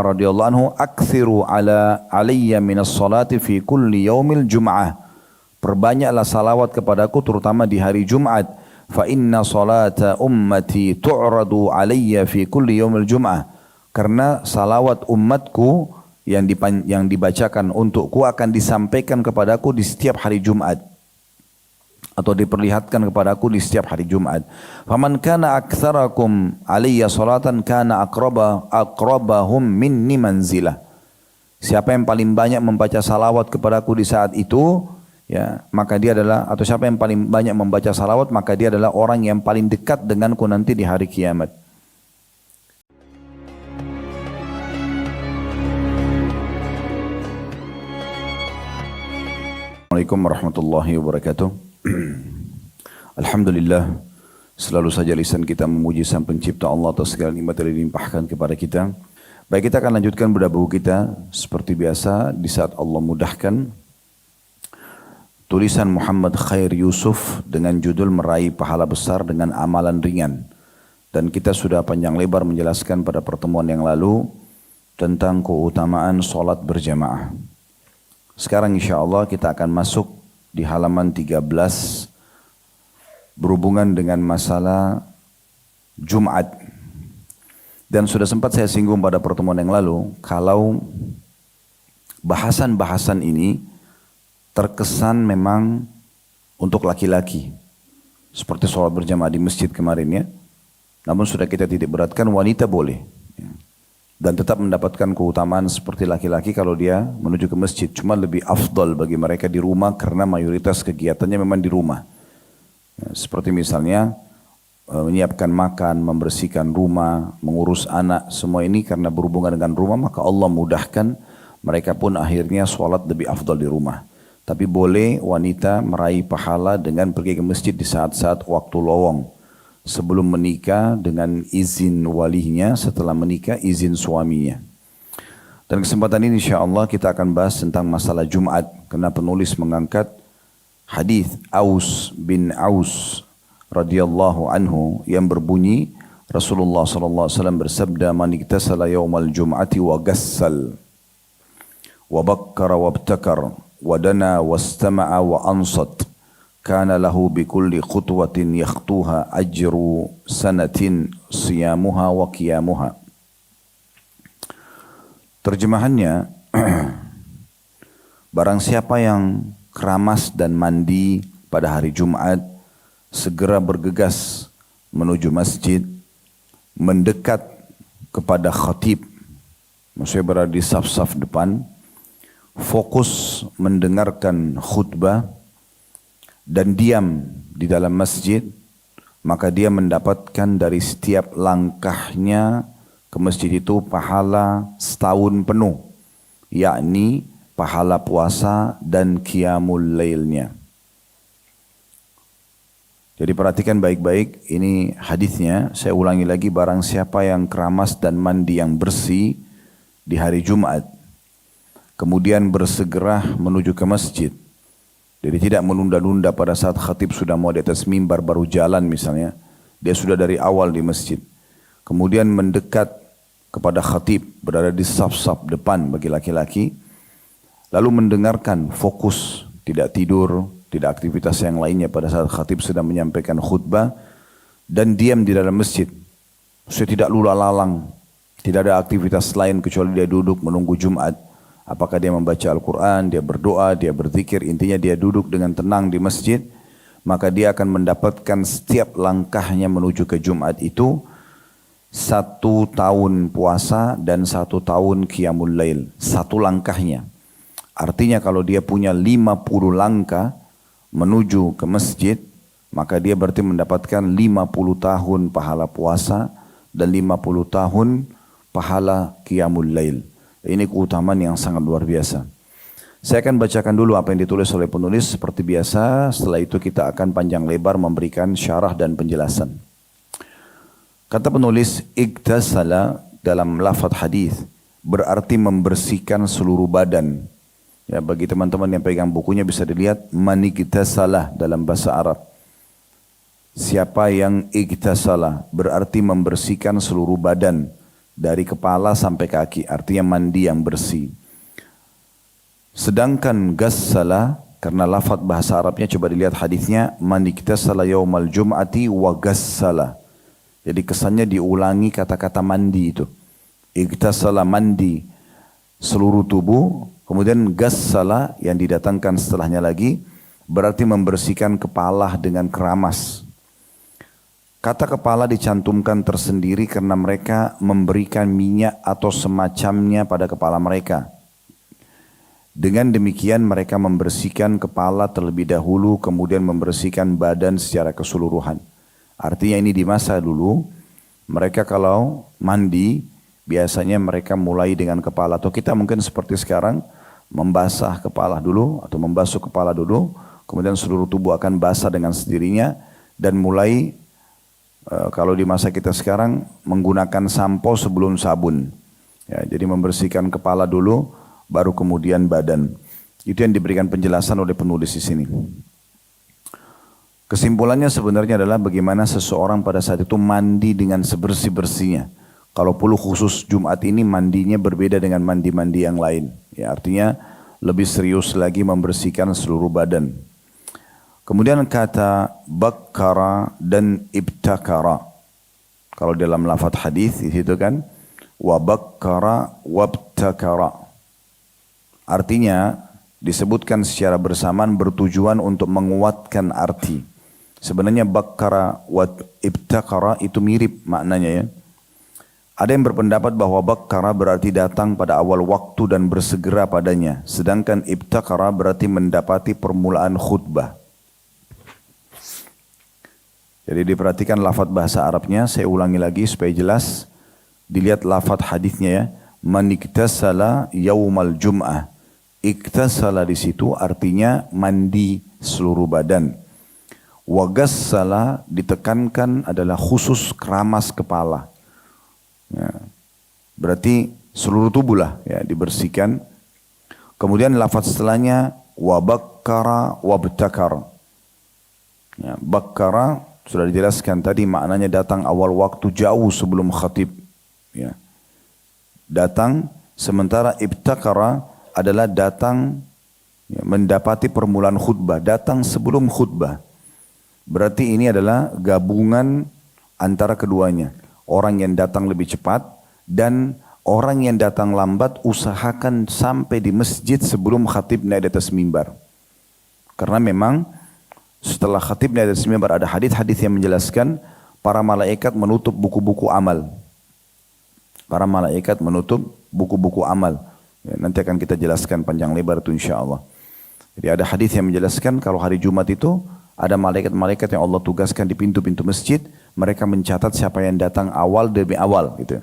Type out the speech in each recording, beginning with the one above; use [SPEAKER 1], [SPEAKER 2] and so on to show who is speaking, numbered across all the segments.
[SPEAKER 1] radhiyallahu anhu, "Aktsiru alayya minas salati fi kulli yaumil jum'ah." Perbanyaklah salawat kepadaku terutama di hari Jumat. Fa inna salata ummati tu'radu alayya fi kulli yaumil jum'ah. Karena salawat umatku yang dibacakan untukku akan disampaikan kepadaku di setiap hari Jumat, atau diperlihatkan kepadaku di setiap hari Jumat. Faman kana aktsarakum alayya salatan kana aqrabahum minni manzilah. Siapa yang paling banyak membaca salawat kepadaku di saat itu, ya, maka dia adalah, atau siapa yang paling banyak membaca salawat, maka dia adalah orang yang paling dekat denganku nanti di hari kiamat. Assalamualaikum warahmatullahi wabarakatuh. Alhamdulillah, selalu saja lisan kita memuji Sang Pencipta Allah atas segala nikmat yang dilimpahkan kepada kita. Baik, kita akan lanjutkan bedah buku kita seperti biasa di saat Allah mudahkan. Tulisan Muhammad Khair Yusuf dengan judul Meraih Pahala Besar dengan Amalan Ringan. Dan kita sudah panjang lebar menjelaskan pada pertemuan yang lalu tentang keutamaan sholat berjamaah. Sekarang insya Allah kita akan masuk di halaman 13 berhubungan dengan masalah Jumat. Dan sudah sempat saya singgung pada pertemuan yang lalu, kalau bahasan-bahasan ini terkesan memang untuk laki-laki, seperti sholat berjamaah di masjid kemarin ya. Namun sudah kita titik beratkan, wanita boleh. Dan tetap mendapatkan keutamaan seperti laki-laki kalau dia menuju ke masjid. Cuma lebih afdal bagi mereka di rumah karena mayoritas kegiatannya memang di rumah. Ya, seperti misalnya menyiapkan makan, membersihkan rumah, mengurus anak. Semua ini karena berhubungan dengan rumah, maka Allah mudahkan mereka pun akhirnya sholat lebih afdal di rumah. Tapi boleh wanita meraih pahala dengan pergi ke masjid di saat-saat waktu lowong. Sebelum menikah dengan izin walinya, setelah menikah izin suaminya. Dan kesempatan ini insya Allah kita akan bahas tentang masalah Jumat. Karena penulis mengangkat hadis Aus bin Aus radhiyallahu anhu yang berbunyi, Rasulullah SAW bersabda, "Man iktasala yawmal jum'ati wa gassal wa bakkara wa abtakar wa dana wa istama'a wa ansat. Kana lahu bikulli khutwatin yakhtuha ajru sanatin siyamuha wa qiyamuha." Terjemahannya, barang siapa yang keramas dan mandi pada hari Jumat, segera bergegas menuju masjid, mendekat kepada khatib, maksudnya berada di saf-saf depan, fokus mendengarkan khutbah, dan diam di dalam masjid, maka dia mendapatkan dari setiap langkahnya ke masjid itu pahala setahun penuh, yakni pahala puasa dan qiyamul lailnya. Jadi perhatikan baik-baik, ini hadisnya, saya ulangi lagi, barang siapa yang keramas dan mandi yang bersih di hari Jumat, kemudian bersegera menuju ke masjid. Jadi tidak menunda-nunda pada saat khatib sudah mau di atas mimbar baru jalan misalnya. Dia sudah dari awal di masjid. Kemudian mendekat kepada khatib, berada di saf-saf depan bagi laki-laki. Lalu mendengarkan, fokus, tidak tidur, tidak aktivitas yang lainnya pada saat khatib sedang menyampaikan khutbah. Dan diam di dalam masjid. Maksudnya tidak lula lalang. Tidak ada aktivitas lain kecuali dia duduk menunggu Jumat. Apakah dia membaca Al-Quran, dia berdoa, dia berzikir, intinya dia duduk dengan tenang di masjid, maka dia akan mendapatkan setiap langkahnya menuju ke Jumat itu 1 tahun puasa dan 1 tahun qiyamul lail. 1 langkahnya. Artinya kalau dia punya 50 langkah menuju ke masjid, maka dia berarti mendapatkan 50 tahun pahala puasa dan 50 tahun pahala qiyamul lail. Ini keutamaan yang sangat luar biasa. Saya akan bacakan dulu apa yang ditulis oleh penulis seperti biasa. Setelah itu kita akan panjang lebar memberikan syarah dan penjelasan. Kata penulis, iktasala dalam lafaz hadis berarti membersihkan seluruh badan. Ya, bagi teman-teman yang pegang bukunya bisa dilihat man iktasala dalam bahasa Arab. Siapa yang iktasala berarti membersihkan seluruh badan dari kepala sampai kaki, artinya mandi yang bersih. Sedangkan gassala, karena lafaz bahasa Arabnya, coba dilihat hadisnya, man iktasala yaumal jum'ati wa gassala. Jadi kesannya diulangi kata-kata mandi itu. Iktasala mandi seluruh tubuh, kemudian gassala yang didatangkan setelahnya lagi berarti membersihkan kepala dengan keramas. Kata kepala dicantumkan tersendiri karena mereka memberikan minyak atau semacamnya pada kepala mereka. Dengan demikian mereka membersihkan kepala terlebih dahulu, kemudian membersihkan badan secara keseluruhan. Artinya ini di masa dulu, mereka kalau mandi, biasanya mereka mulai dengan kepala. Atau kita mungkin seperti sekarang, membasah kepala dulu, atau membasuh kepala dulu, kemudian seluruh tubuh akan basah dengan sendirinya, dan mulai, kalau di masa kita sekarang, menggunakan sampo sebelum sabun. Ya, jadi membersihkan kepala dulu, baru kemudian badan. Itu yang diberikan penjelasan oleh penulis di sini. Kesimpulannya sebenarnya adalah bagaimana seseorang pada saat itu mandi dengan sebersih-bersihnya. Kalau perlu khusus Jumat ini mandinya berbeda dengan mandi-mandi yang lain. Ya, artinya lebih serius lagi membersihkan seluruh badan. Kemudian kata bakkara dan ibtakara. Kalau dalam lafaz hadis di situ kan, wa bakkara wabtakara. Artinya disebutkan secara bersamaan bertujuan untuk menguatkan arti. Sebenarnya bakkara wa ibtakara itu mirip maknanya ya. Ada yang berpendapat bahwa bakkara berarti datang pada awal waktu dan bersegera padanya. Sedangkan ibtakara berarti mendapati permulaan khutbah. Jadi diperhatikan lafaz bahasa Arabnya, saya ulangi lagi supaya jelas. Dilihat lafaz hadisnya ya. Man iktasala yaumal jum'ah. Iktasala di situ artinya mandi seluruh badan. Wa gassala ditekankan adalah khusus keramas kepala. Ya. Berarti seluruh tubuh lah ya dibersihkan. Kemudian lafaz setelahnya wa bakkara wabtakar. Ya, bakkara sudah dijelaskan tadi maknanya datang awal waktu jauh sebelum khatib. Ya. Datang, sementara ibtakara adalah datang ya, mendapati permulaan khutbah, datang sebelum khutbah. Berarti ini adalah gabungan antara keduanya. Orang yang datang lebih cepat dan orang yang datang lambat usahakan sampai di masjid sebelum khatib naik di atas mimbar. Karena memang setelah khatib naik di atas mimbar ada hadis-hadis yang menjelaskan para malaikat menutup buku-buku amal. Para malaikat menutup buku-buku amal. Ya, nanti akan kita jelaskan panjang lebar itu insya Allah. Jadi ada hadis yang menjelaskan kalau hari Jumat itu ada malaikat-malaikat yang Allah tugaskan di pintu-pintu masjid. Mereka mencatat siapa yang datang awal demi awal gitu.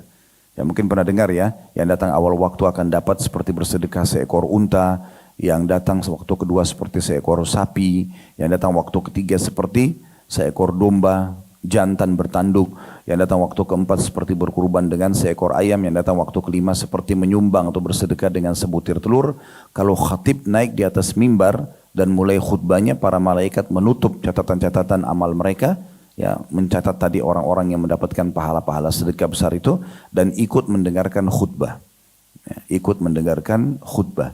[SPEAKER 1] Ya mungkin pernah dengar ya, yang datang awal waktu akan dapat seperti bersedekah seekor unta, yang datang waktu kedua seperti seekor sapi, yang datang waktu ketiga seperti seekor domba, jantan bertanduk, yang datang waktu keempat seperti berkurban dengan seekor ayam, yang datang waktu kelima seperti menyumbang atau bersedekah dengan sebutir telur. Kalau khatib naik di atas mimbar dan mulai khutbahnya, para malaikat menutup catatan-catatan amal mereka, ya mencatat tadi orang-orang yang mendapatkan pahala-pahala sedekah besar itu dan ikut mendengarkan khutbah. Ya, ikut mendengarkan khutbah.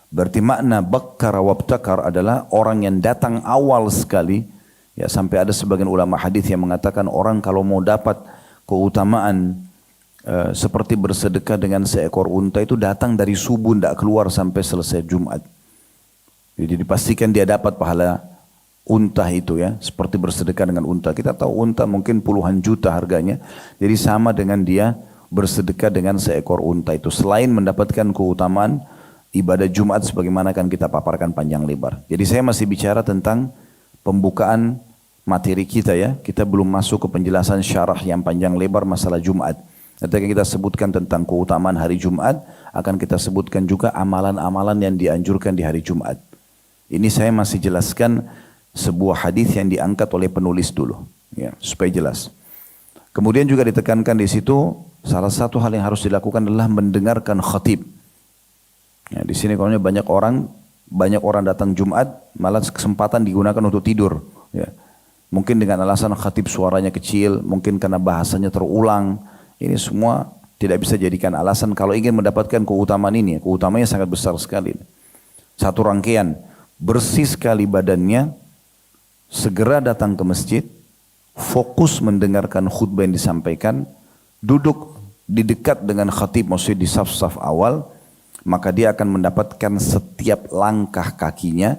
[SPEAKER 1] Berarti makna bakkara wabtakar adalah orang yang datang awal sekali. Ya, sampai ada sebagian ulama hadis yang mengatakan orang kalau mau dapat keutamaan seperti bersedekah dengan seekor unta itu datang dari subuh tidak keluar sampai selesai Jumat. Jadi dipastikan dia dapat pahala unta itu ya, seperti bersedekah dengan unta. Kita tahu unta mungkin puluhan juta harganya. Jadi sama dengan dia bersedekah dengan seekor unta itu. Selain mendapatkan keutamaan ibadah Jumat sebagaimana akan kita paparkan panjang lebar. Jadi saya masih bicara tentang pembukaan materi kita ya. Kita belum masuk ke penjelasan syarah yang panjang lebar masalah Jumat. Ketika kita sebutkan tentang keutamaan hari Jumat, akan kita sebutkan juga amalan-amalan yang dianjurkan di hari Jumat. Ini saya masih jelaskan sebuah hadis yang diangkat oleh penulis dulu, ya, supaya jelas. Kemudian juga ditekankan di situ salah satu hal yang harus dilakukan adalah mendengarkan khatib. Ya, di sini kalau banyak orang datang Jumat, malah kesempatan digunakan untuk tidur. Ya. Mungkin dengan alasan khatib suaranya kecil, mungkin karena bahasanya terulang. Ini semua tidak bisa jadikan alasan kalau ingin mendapatkan keutamaan ini. Keutamaannya sangat besar sekali. Satu rangkaian, bersih sekali badannya, segera datang ke masjid, fokus mendengarkan khutbah yang disampaikan, duduk di dekat dengan khatib, maksudnya di saf-saf awal, maka dia akan mendapatkan setiap langkah kakinya.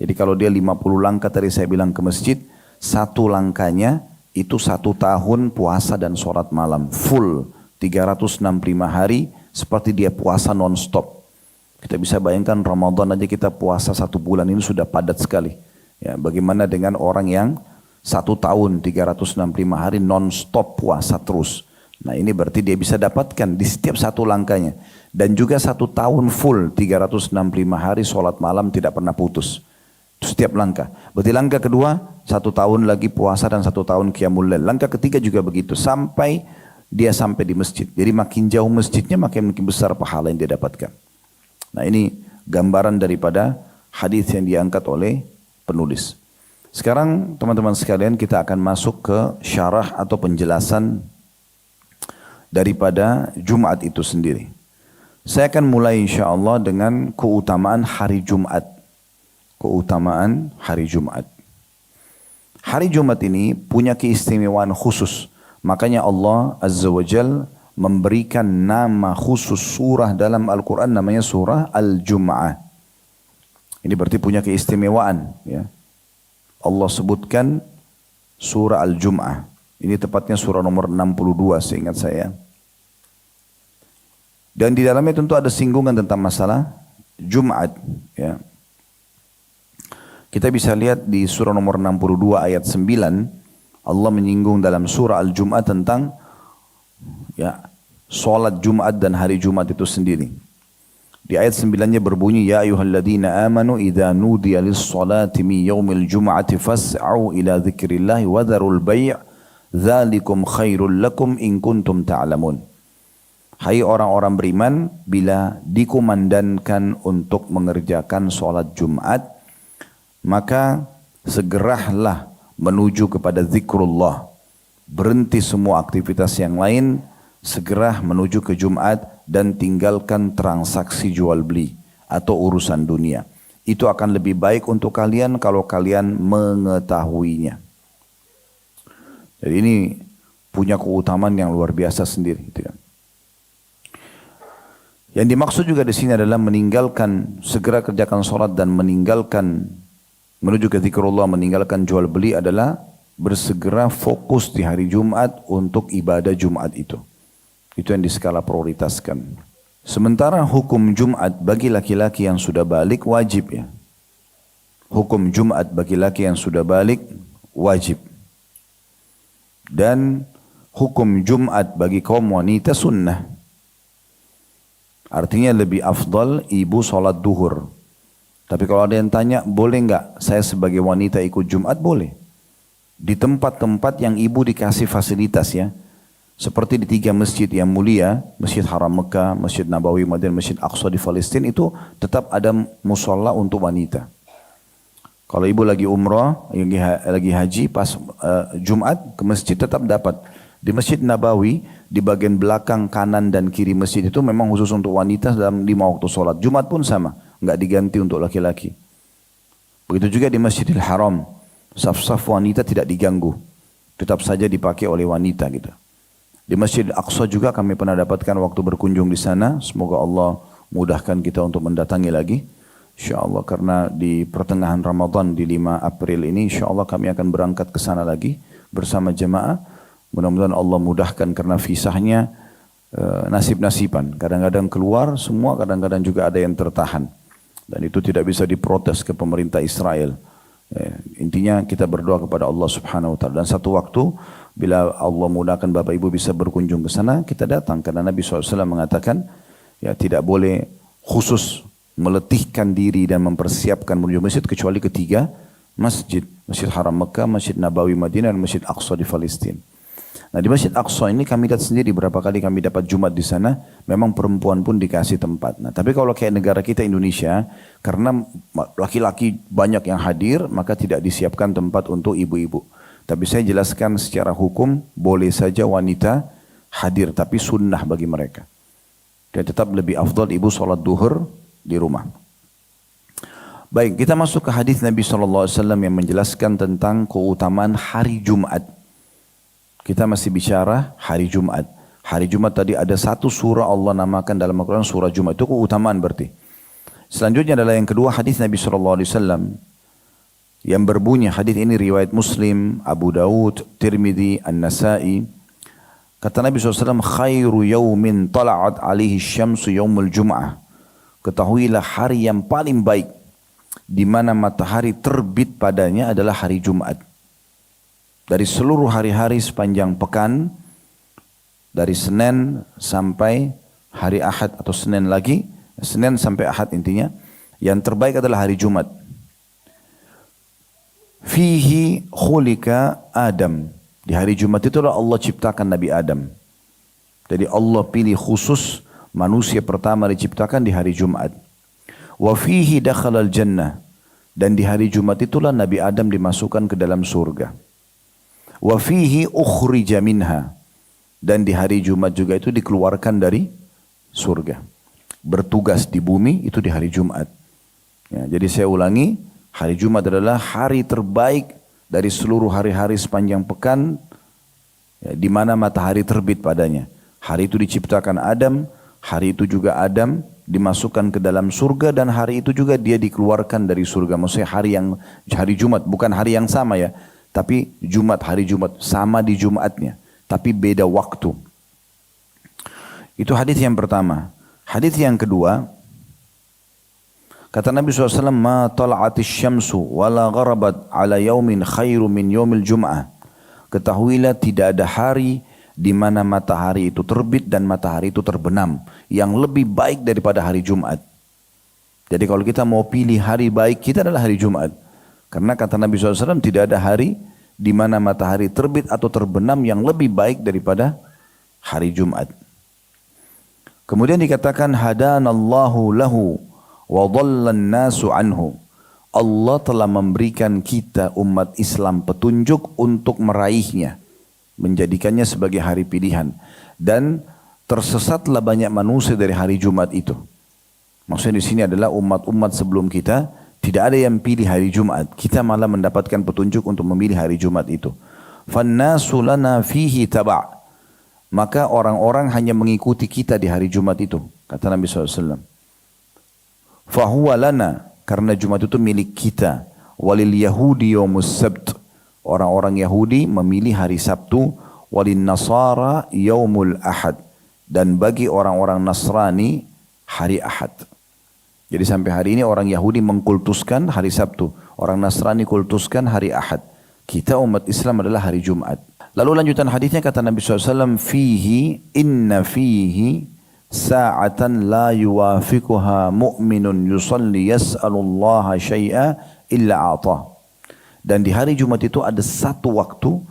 [SPEAKER 1] Jadi kalau dia 50 langkah tadi saya bilang ke masjid, satu langkahnya itu 1 tahun puasa dan sholat malam, full 365 hari seperti dia puasa non-stop. Kita bisa bayangkan Ramadan aja kita puasa 1 bulan ini sudah padat sekali. Ya, bagaimana dengan orang yang 1 tahun 365 hari non-stop puasa terus. Nah ini berarti dia bisa dapatkan di setiap satu langkahnya. Dan juga 1 tahun full 365 hari sholat malam tidak pernah putus. Setiap langkah. Berarti langkah kedua 1 tahun lagi puasa dan 1 tahun qiyamul lail. Langkah ketiga juga begitu. Sampai dia sampai di masjid. Jadi makin jauh masjidnya makin besar pahala yang dia dapatkan. Nah ini gambaran daripada hadis yang diangkat oleh penulis. Sekarang teman-teman sekalian kita akan masuk ke syarah atau penjelasan daripada Jumat itu sendiri. Saya akan mulai insyaAllah dengan keutamaan hari Jumat. Keutamaan hari Jumat. Hari Jumat ini punya keistimewaan khusus. Makanya Allah Azza wa Jal memberikan nama khusus surah dalam Al-Quran namanya surah Al-Jum'ah. Ini berarti punya keistimewaan. Ya. Allah sebutkan surah Al-Jum'ah. Ini tepatnya surah nomor 62 seingat saya. Dan di dalamnya tentu ada singgungan tentang masalah Jumat. Ya. Kita bisa lihat di surah nomor 62 ayat 9. Allah menyinggung dalam surah Al-Jum'ah tentang ya, solat Jumat dan hari Jumat itu sendiri. Di ayat 9-nya berbunyi, Ya ayuhalladzina amanu idha nudiya lis-salati mi yawmil jum'ati fas'au ila dzikrillahi wa dharul bay' dzalikum khairul lakum in kuntum ta'lamun. Hai orang-orang beriman, bila dikumandangkan untuk mengerjakan solat Jumat, maka segeralah menuju kepada zikrullah. Berhenti semua aktivitas yang lain, segera menuju ke Jumat dan tinggalkan transaksi jual beli atau urusan dunia. Itu akan lebih baik untuk kalian kalau kalian mengetahuinya. Jadi ini punya keutamaan yang luar biasa sendiri. Yang dimaksud juga di sini adalah meninggalkan, segera kerjakan sholat dan meninggalkan menuju ke zikrullah, meninggalkan jual beli adalah bersegera fokus di hari Jumat untuk ibadah Jumat itu. Itu yang diskala prioritaskan. Sementara hukum Jumat bagi laki-laki yang sudah balik wajib ya. Hukum Jumat bagi laki yang sudah balik wajib. Dan hukum Jumat bagi kaum wanita sunnah. Artinya lebih afdal ibu sholat duhur. Tapi kalau ada yang tanya, boleh enggak saya sebagai wanita ikut Jumat? Boleh. Di tempat-tempat yang ibu dikasih fasilitas ya. Seperti di 3 masjid yang mulia, Masjid Haram Mekah, Masjid Nabawi, Madinah, Masjid Aqsa di Palestina itu tetap ada musola untuk wanita. Kalau ibu lagi umrah, lagi haji, pas Jumat ke masjid tetap dapat. Di Masjid Nabawi, di bagian belakang kanan dan kiri masjid itu memang khusus untuk wanita dalam 5 waktu sholat. Jumat pun sama. Enggak diganti untuk laki-laki. Begitu juga di Masjidil Haram, saf-saf wanita tidak diganggu, tetap saja dipakai oleh wanita gitu. Di Masjid Aqsa juga kami pernah dapatkan waktu berkunjung di sana. Semoga Allah mudahkan kita untuk mendatangi lagi. InsyaAllah karena di pertengahan Ramadan di 5 April ini InsyaAllah kami akan berangkat ke sana lagi bersama jemaah. Mudah-mudahan Allah mudahkan karena visahnya nasib-nasiban. Kadang-kadang keluar semua, kadang-kadang juga ada yang tertahan. Dan itu tidak bisa diprotes ke pemerintah Israel. Intinya kita berdoa kepada Allah Subhanahu wa taala. Dan satu waktu bila Allah mudahkan Bapak Ibu bisa berkunjung ke sana, kita datang karena Nabi SAW mengatakan ya tidak boleh khusus meletihkan diri dan mempersiapkan menuju masjid kecuali 3 masjid. Masjid Haram Mekah, Masjid Nabawi Madinah dan Masjid Aqsa di Palestina. Nah di Masjid Aqsa ini kami lihat sendiri berapa kali kami dapat Jumat di sana, memang perempuan pun dikasih tempat. Nah tapi kalau kayak negara kita Indonesia, karena laki-laki banyak yang hadir, maka tidak disiapkan tempat untuk ibu-ibu. Tapi saya jelaskan secara hukum, boleh saja wanita hadir, tapi sunnah bagi mereka. Dan tetap lebih afdal ibu sholat duhur di rumah. Baik, kita masuk ke hadis Nabi SAW yang menjelaskan tentang keutamaan hari Jumat. Kita masih bicara hari Jumat. Hari Jumat tadi ada satu surah Allah namakan dalam Al-Quran surah Jumat. Itu keutamaan berarti. Selanjutnya adalah yang kedua hadis Nabi SAW yang berbunyi, hadis ini riwayat Muslim, Abu Dawud, Tirmidzi, An-Nasai. Kata Nabi SAW, khairu yaumin tala'at alihi syamsu yaumul jum'ah. Ketahuilah hari yang paling baik di mana matahari terbit padanya adalah hari Jumat. Dari seluruh hari-hari sepanjang pekan, dari Senin sampai hari Ahad atau Senin lagi, Senin sampai Ahad intinya, yang terbaik adalah hari Jumat. Fihi khulika Adam. Di hari Jumat itulah Allah ciptakan Nabi Adam. Jadi Allah pilih khusus manusia pertama diciptakan di hari Jumat. Wa fihi dakhalal jannah. Dan di hari Jumat itulah Nabi Adam dimasukkan ke dalam surga. Wa fihi ukhrija minha. Dan di hari Jumat juga itu dikeluarkan dari surga. Bertugas di bumi itu di hari Jumat. Ya, jadi saya ulangi, hari Jumat adalah hari terbaik dari seluruh hari-hari sepanjang pekan, ya, di mana matahari terbit padanya. Hari itu diciptakan Adam, hari itu juga Adam dimasukkan ke dalam surga, dan hari itu juga dia dikeluarkan dari surga. Maksudnya hari Jumat, bukan hari yang sama ya, tapi Jumat, hari Jumat sama di Jumatnya, tapi beda waktu. Itu hadis yang pertama. Hadis yang kedua, kata Nabi SAW, ma tala'atis syamsu wala gharabat ala yaumin khairu min yaumil jum'ah. Ketahuilah tidak ada hari di mana matahari itu terbit dan matahari itu terbenam yang lebih baik daripada hari Jumat. Jadi kalau kita mau pilih hari baik kita adalah hari Jumat. Karena kata Nabi SAW tidak ada hari di mana matahari terbit atau terbenam yang lebih baik daripada hari Jumat. Kemudian dikatakan hadanallahu lahu wa dhallan nasu anhu. Allah telah memberikan kita umat Islam petunjuk untuk meraihnya, menjadikannya sebagai hari pilihan, dan tersesatlah banyak manusia dari hari Jumat itu. Maksudnya di sini adalah umat-umat sebelum kita tidak ada yang pilih hari Jumat, kita malah mendapatkan petunjuk untuk memilih hari Jumat itu. Fannasu lana fihi taba', maka orang-orang hanya mengikuti kita di hari Jumat itu, kata Nabi SAW. Fahuwa lana, karena Jumat itu milik kita. Walil Yahudi yaumus sabt, orang-orang Yahudi memilih hari Sabtu. Walin Nasara yaumul Ahad, dan bagi orang-orang Nasrani hari Ahad. Jadi sampai hari ini orang Yahudi mengkultuskan hari Sabtu, orang Nasrani kultuskan hari Ahad. Kita umat Islam adalah hari Jumat. Lalu lanjutan hadisnya kata Nabi SAW, fihi inna fihi sa'atan la yuwafiquha mu'minun yusalli yas'alullaha syai'a illa a'tah. Dan di hari Jumat itu ada satu waktu,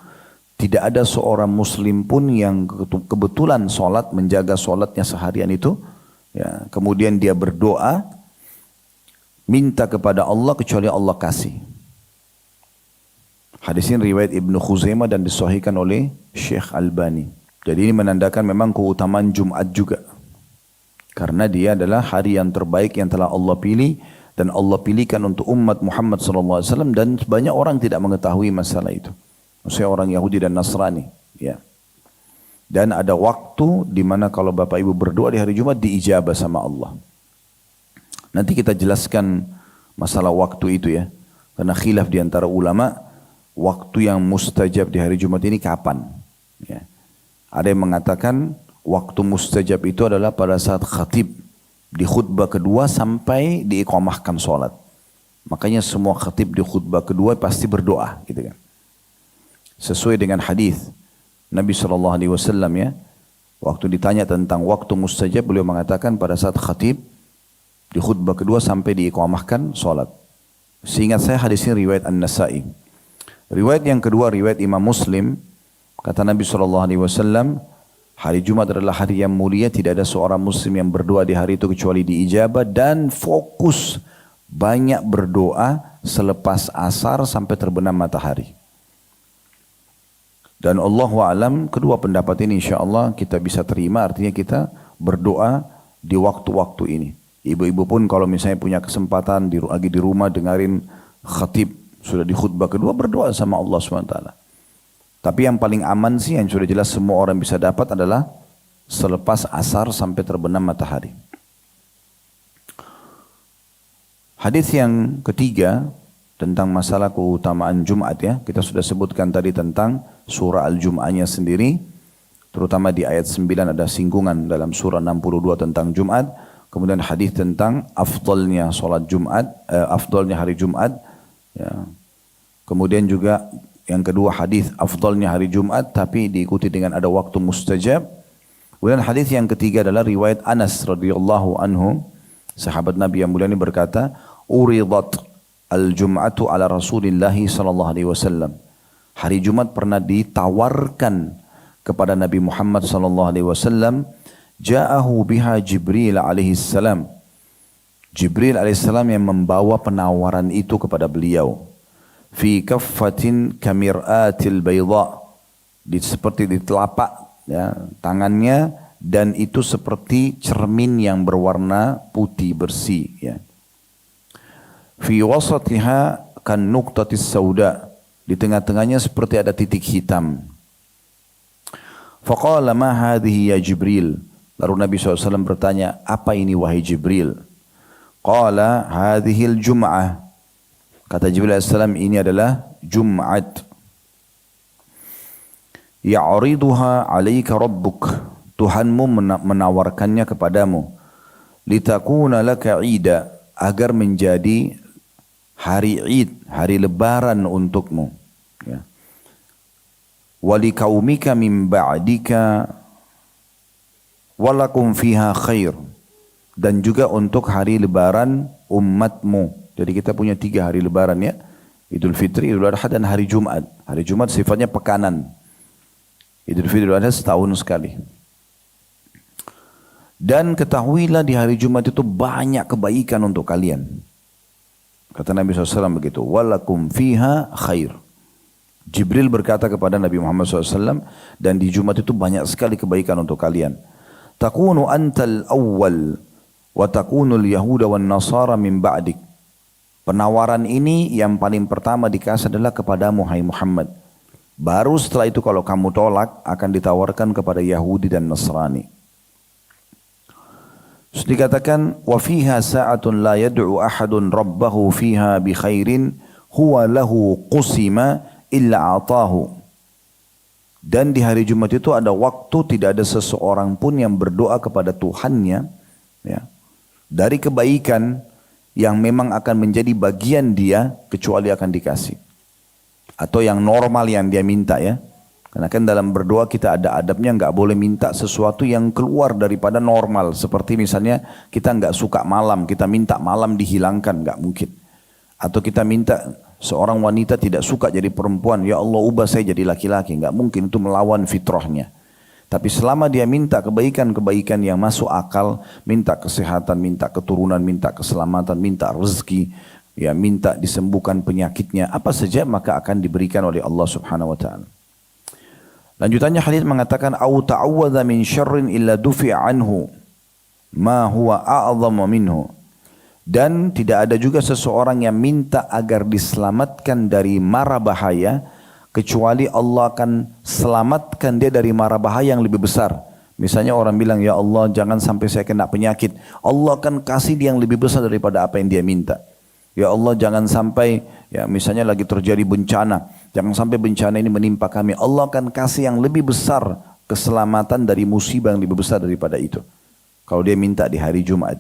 [SPEAKER 1] tidak ada seorang muslim pun yang kebetulan sholat, menjaga sholatnya seharian itu, ya, kemudian dia berdoa, minta kepada Allah kecuali Allah kasih. Hadis ini riwayat Ibnu Khuzaimah dan disahihkan oleh Syekh Albani. Jadi ini menandakan memang keutamaan Jumat juga. Karena dia adalah hari yang terbaik yang telah Allah pilih, dan Allah pilihkan untuk umat Muhammad SAW, dan banyak orang tidak mengetahui masalah itu. Maksudnya orang Yahudi dan Nasrani. Ya. Dan ada waktu di mana kalau Bapak Ibu berdoa di hari Jumat diijabah sama Allah. Nanti kita jelaskan masalah waktu itu ya. Karena khilaf di antara ulama, waktu yang mustajab di hari Jumat ini kapan? Ya. Ada yang mengatakan waktu mustajab itu adalah pada saat khatib di khutbah kedua sampai diiqamahkan sholat. Makanya semua khatib di khutbah kedua pasti berdoa, gitu kan. Sesuai dengan hadis Nabi SAW ya. Waktu ditanya tentang waktu mustajab, beliau mengatakan pada saat khatib di khutbah kedua sampai diiqamahkan sholat. Seingat saya hadis ini riwayat An-Nasai. Riwayat yang kedua riwayat Imam Muslim, kata Nabi SAW, hari Jumat adalah hari yang mulia, tidak ada seorang muslim yang berdoa di hari itu kecuali diijabah, dan fokus banyak berdoa selepas asar sampai terbenam matahari. Dan Allahu a'lam, kedua pendapat ini insya-Allah kita bisa terima, artinya kita berdoa di waktu-waktu ini. Ibu-ibu pun kalau misalnya punya kesempatan lagi di rumah dengerin khatib sudah di khutbah kedua, berdoa sama Allah SWT. Tapi yang paling aman sih yang sudah jelas semua orang bisa dapat adalah selepas asar sampai terbenam matahari. Hadis yang ketiga tentang masalah keutamaan Jumat ya. Kita sudah sebutkan tadi tentang surah Al-Jum'ahnya sendiri. Terutama di ayat 9 ada singgungan dalam surah 62 tentang Jumat. Kemudian hadis tentang afdalnya salat Jumat, afdalnya hari Jumat. Ya. Kemudian juga yang kedua hadis afdalnya hari Jumat tapi diikuti dengan ada waktu mustajab. Kemudian hadis yang ketiga adalah riwayat Anas radhiyallahu anhu, sahabat Nabi yang mulia ini berkata, "Uridat al-Jum'atu ala Rasulillah sallallahu alaihi wasallam." Hari Jumat pernah ditawarkan kepada Nabi Muhammad sallallahu alaihi wasallam. Ja'ahu biha Jibril alaihi salam. Jibril alaihi salam yang membawa penawaran itu kepada beliau. Fi kaffatin kamir'atil bayda. Seperti di telapak ya, tangannya, dan itu seperti cermin yang berwarna putih bersih ya. Fi wasatiha kan nuqtatis sauda. Di tengah-tengahnya seperti ada titik hitam. Faqala ma hadhihi ya Jibril. Lalu Nabi SAW bertanya, apa ini wahai Jibril? Qala hadhil Jum'ah. Kata Jibril AS, ini adalah Jum'at. Ya'riduha alaika rabbuk. Tuhanmu menawarkannya kepadamu. Litakuna laka ida. Agar menjadi hari Id, hari lebaran untukmu. Ya. Walikaumika min ba'dika. Walakum fiha khair. Dan juga untuk hari lebaran umatmu. Jadi kita punya 3 hari lebaran ya. Idul Fitri, Idul Adha dan hari Jumat. Hari Jumat sifatnya pekanan. Idul Fitri, Idul Adha setahun sekali. Dan ketahuilah di hari Jumat itu banyak kebaikan untuk kalian. Kata Nabi SAW begitu. Walakum fiha khair. Jibril berkata kepada Nabi Muhammad SAW, dan di Jumat itu banyak sekali kebaikan untuk kalian. Takunu antal awwal wa takunul yahuda wan nasara min ba'dik. Penawaran ini yang paling pertama dikasih adalah kepadamu hai Muhammad. Baru setelah itu kalau kamu tolak akan ditawarkan kepada Yahudi dan Nasrani. Terus dikatakan wa fiha sa'atun la yad'u ahadun rabbahu fiha bi khairin huwa lahu qusima illa atahu. Dan di hari Jumat itu ada waktu tidak ada seseorang pun yang berdoa kepada Tuhannya ya, dari kebaikan yang memang akan menjadi bagian dia kecuali akan dikasih. Atau yang normal yang dia minta ya. Karena kan dalam berdoa kita ada adabnya, nggak boleh minta sesuatu yang keluar daripada normal. Seperti misalnya kita nggak suka malam, kita minta malam dihilangkan, nggak mungkin. Atau kita minta seorang wanita tidak suka jadi perempuan, ya Allah ubah saya jadi laki-laki, nggak mungkin, itu melawan fitrahnya. Tapi selama dia minta kebaikan-kebaikan yang masuk akal, minta kesehatan, minta keturunan, minta keselamatan, minta rezeki, ya minta disembuhkan penyakitnya, apa saja maka akan diberikan oleh Allah Subhanahu wa taala. Lanjutannya hadis mengatakan au ta'awwadha min syarrin illa dufi'a anhu ma huwa a'dhamu minhu. Dan tidak ada juga seseorang yang minta agar diselamatkan dari mara bahaya kecuali Allah akan selamatkan dia dari mara bahaya yang lebih besar. Misalnya orang bilang, ya Allah jangan sampai saya kena penyakit. Allah akan kasih dia yang lebih besar daripada apa yang dia minta. Ya Allah jangan sampai, ya misalnya lagi terjadi bencana, jangan sampai bencana ini menimpa kami. Allah akan kasih yang lebih besar keselamatan dari musibah yang lebih besar daripada itu. Kalau dia minta di hari Jumat.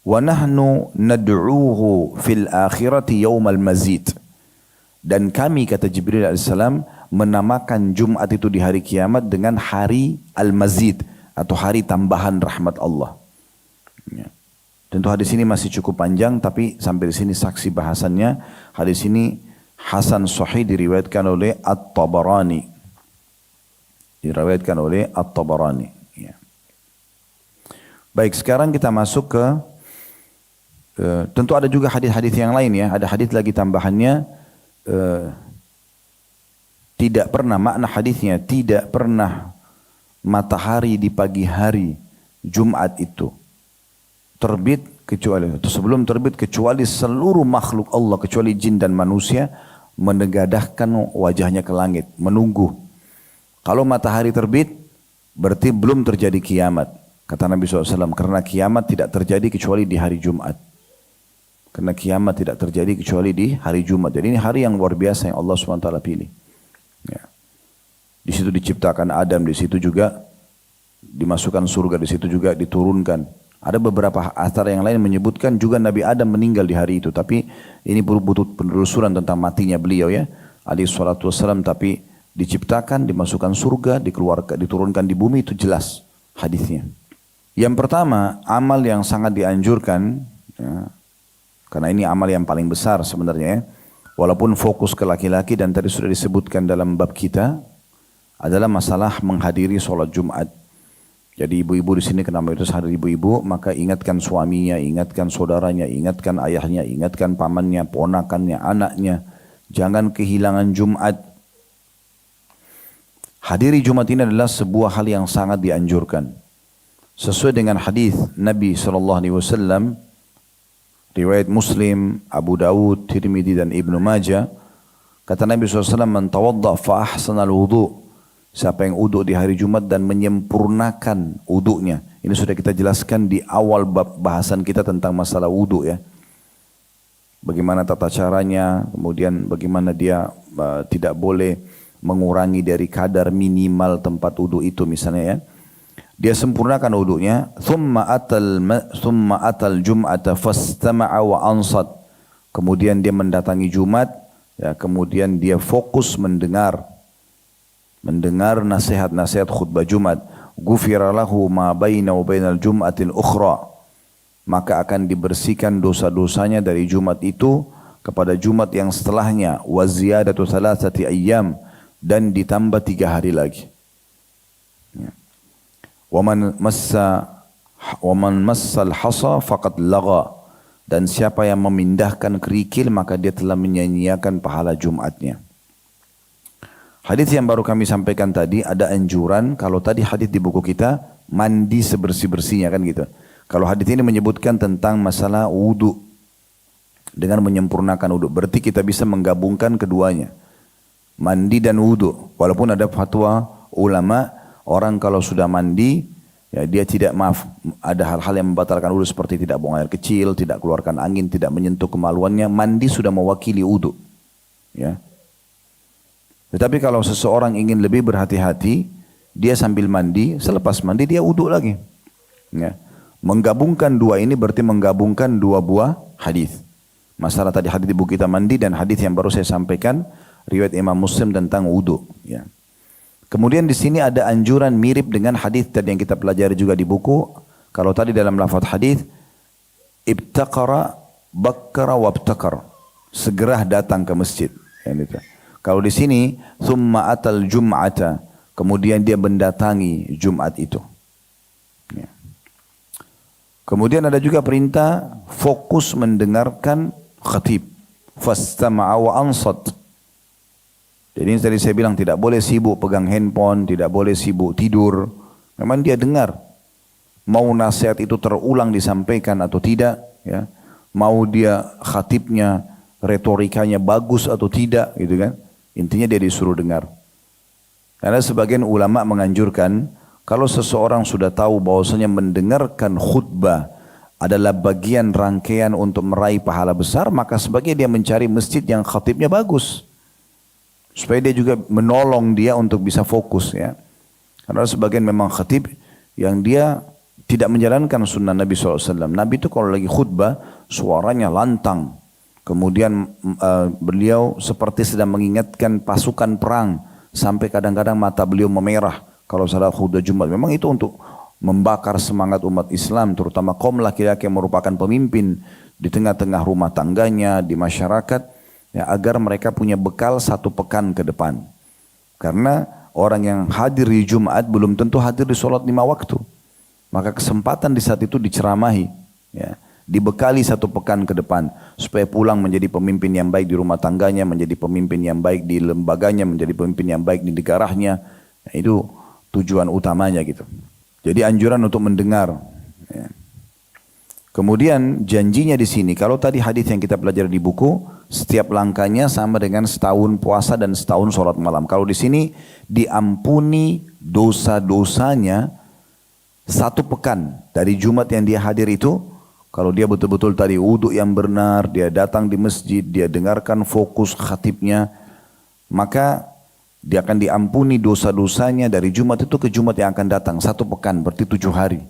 [SPEAKER 1] Wa nahnu nad'uuhu fil akhirati yaumal mazid. Dan kami kata Jibril alaihissalam menamakan Jumat itu di hari kiamat dengan hari al-mazid atau hari tambahan rahmat Allah. Ya. Tentu hadis ini masih cukup panjang, tapi sampai di sini saksi bahasannya. Hadis ini hasan sahih diriwayatkan oleh At-Tabarani. Diriwayatkan oleh At-Tabarani. Ya. Baik, sekarang kita masuk ke tentu ada juga hadis-hadis yang lain ya. Ada hadis lagi tambahannya Tidak pernah, makna hadisnya, tidak pernah matahari di pagi hari Jumat itu terbit kecuali, atau sebelum terbit kecuali seluruh makhluk Allah, kecuali jin dan manusia, menegadahkan wajahnya ke langit, menunggu. Kalau matahari terbit, berarti belum terjadi kiamat. Kata Nabi SAW, karena kiamat tidak terjadi kecuali di hari Jumat. Karena kiamat tidak terjadi kecuali di hari Jumat. Jadi ini hari yang luar biasa yang Allah SWT pilih. Ya. Di situ diciptakan Adam, di situ juga dimasukkan surga, di situ juga diturunkan. Ada beberapa athar yang lain menyebutkan juga Nabi Adam meninggal di hari itu. Tapi ini butuh penelusuran tentang matinya beliau ya. Alaihi salatu wassalam, tapi diciptakan, dimasukkan surga, dikeluarkan, diturunkan di bumi, itu jelas hadisnya. Yang pertama, amal yang sangat dianjurkan, ya, karena ini amal yang paling besar sebenarnya ya. Walaupun fokus ke laki-laki dan tadi sudah disebutkan dalam bab kita, adalah masalah menghadiri sholat Jumat. Jadi ibu-ibu di sini kenapa itu hadir ibu-ibu, maka ingatkan suaminya, ingatkan saudaranya, ingatkan ayahnya, ingatkan pamannya, ponakannya, anaknya. Jangan kehilangan Jumat. Hadiri Jumat ini adalah sebuah hal yang sangat dianjurkan. Sesuai dengan hadis Nabi SAW, riwayat Muslim, Abu Dawud, Tirmidzi dan Ibnu Majah, kata Nabi SAW, "Man tawadda fa ahsana al-wudu." Siapa yang wudu di hari Jumat dan menyempurnakan wudunya. Ini sudah kita jelaskan di awal bab bahasan kita tentang masalah wudu ya. Bagaimana tata caranya, kemudian bagaimana dia tidak boleh mengurangi dari kadar minimal tempat wudu itu misalnya ya. Dia sempurnakan wudunya, thumma atal jum'ata fastama'a wa ansat. Kemudian dia mendatangi Jumat, ya, kemudian dia fokus mendengar nasihat-nasihat khutbah Jumat. Ghufira lahu ma baina wa bainal jum'atil ukhra. Maka akan dibersihkan dosa-dosanya dari Jumat itu kepada Jumat yang setelahnya. Wa ziyadatu thalathati ayyam, dan ditambah 3 hari lagi. Ya. Waman massal hasa faqad lagha, dan siapa yang memindahkan kerikil maka dia telah menyia-nyiakan pahala Jumatnya. Hadis yang baru kami sampaikan tadi ada anjuran, kalau tadi hadis di buku kita mandi sebersih-bersihnya kan gitu. Kalau hadis ini menyebutkan tentang masalah wudu dengan menyempurnakan wudu, berarti kita bisa menggabungkan keduanya, mandi dan wudu. Walaupun ada fatwa ulama, orang kalau sudah mandi, ya dia tidak, ada hal-hal yang membatalkan wudu seperti tidak buang air kecil, tidak keluarkan angin, tidak menyentuh kemaluannya, mandi sudah mewakili wudu. Ya. Tetapi kalau seseorang ingin lebih berhati-hati, dia sambil mandi, selepas mandi dia wudu lagi. Ya. Menggabungkan dua ini berarti menggabungkan 2 buah hadis. Masalah tadi hadis di buku kita mandi dan hadis yang baru saya sampaikan riwayat Imam Muslim tentang wudu. Ya. Kemudian di sini ada anjuran mirip dengan hadis tadi yang kita pelajari juga di buku. Kalau tadi dalam lafaz hadis, ibtaqara, bakkara, wabtakar, segera datang ke masjid. Gitu. Kalau di sini, thumma atal jum'ata, kemudian dia mendatangi Jumat itu. Ya. Kemudian ada juga perintah fokus mendengarkan khatib, fastama'a wa ansat. Jadi ini tadi saya bilang tidak boleh sibuk pegang handphone, tidak boleh sibuk tidur. Memang dia dengar. Mau nasihat itu terulang disampaikan atau tidak, ya. Mau dia khatibnya retorikanya bagus atau tidak, gitu kan. Intinya dia disuruh dengar. Karena sebagian ulama menganjurkan kalau seseorang sudah tahu bahwasanya mendengarkan khutbah adalah bagian rangkaian untuk meraih pahala besar, maka sebaiknya dia mencari masjid yang khatibnya bagus. Supaya dia juga menolong dia untuk bisa fokus ya. Karena sebagian memang khatib yang dia tidak menjalankan sunnah Nabi SAW. Nabi itu kalau lagi khutbah suaranya lantang. Kemudian beliau seperti sedang mengingatkan pasukan perang. Sampai kadang-kadang mata beliau memerah kalau salat khutbah Jumat. Memang itu untuk membakar semangat umat Islam. Terutama kaum laki-laki yang merupakan pemimpin di tengah-tengah rumah tangganya, di masyarakat. Ya, agar mereka punya bekal 1 pekan ke depan. Karena orang yang hadir di Jumat belum tentu hadir di sholat 5 waktu. Maka kesempatan di saat itu diceramahi. Ya. dibekali 1 pekan ke depan supaya pulang menjadi pemimpin yang baik di rumah tangganya, menjadi pemimpin yang baik di lembaganya, menjadi pemimpin yang baik di negaranya. Nah, itu tujuan utamanya gitu. Jadi anjuran untuk mendengar. Ya. Kemudian janjinya di sini, kalau tadi hadis yang kita pelajari di buku, setiap langkahnya sama dengan setahun puasa dan setahun sholat malam. Kalau di sini diampuni dosa-dosanya 1 pekan dari Jumat yang dia hadir itu. Kalau dia betul-betul tadi wudhu yang benar, dia datang di masjid, dia dengarkan fokus khatibnya, maka dia akan diampuni dosa-dosanya dari Jumat itu ke Jumat yang akan datang. 1 pekan berarti 7 hari.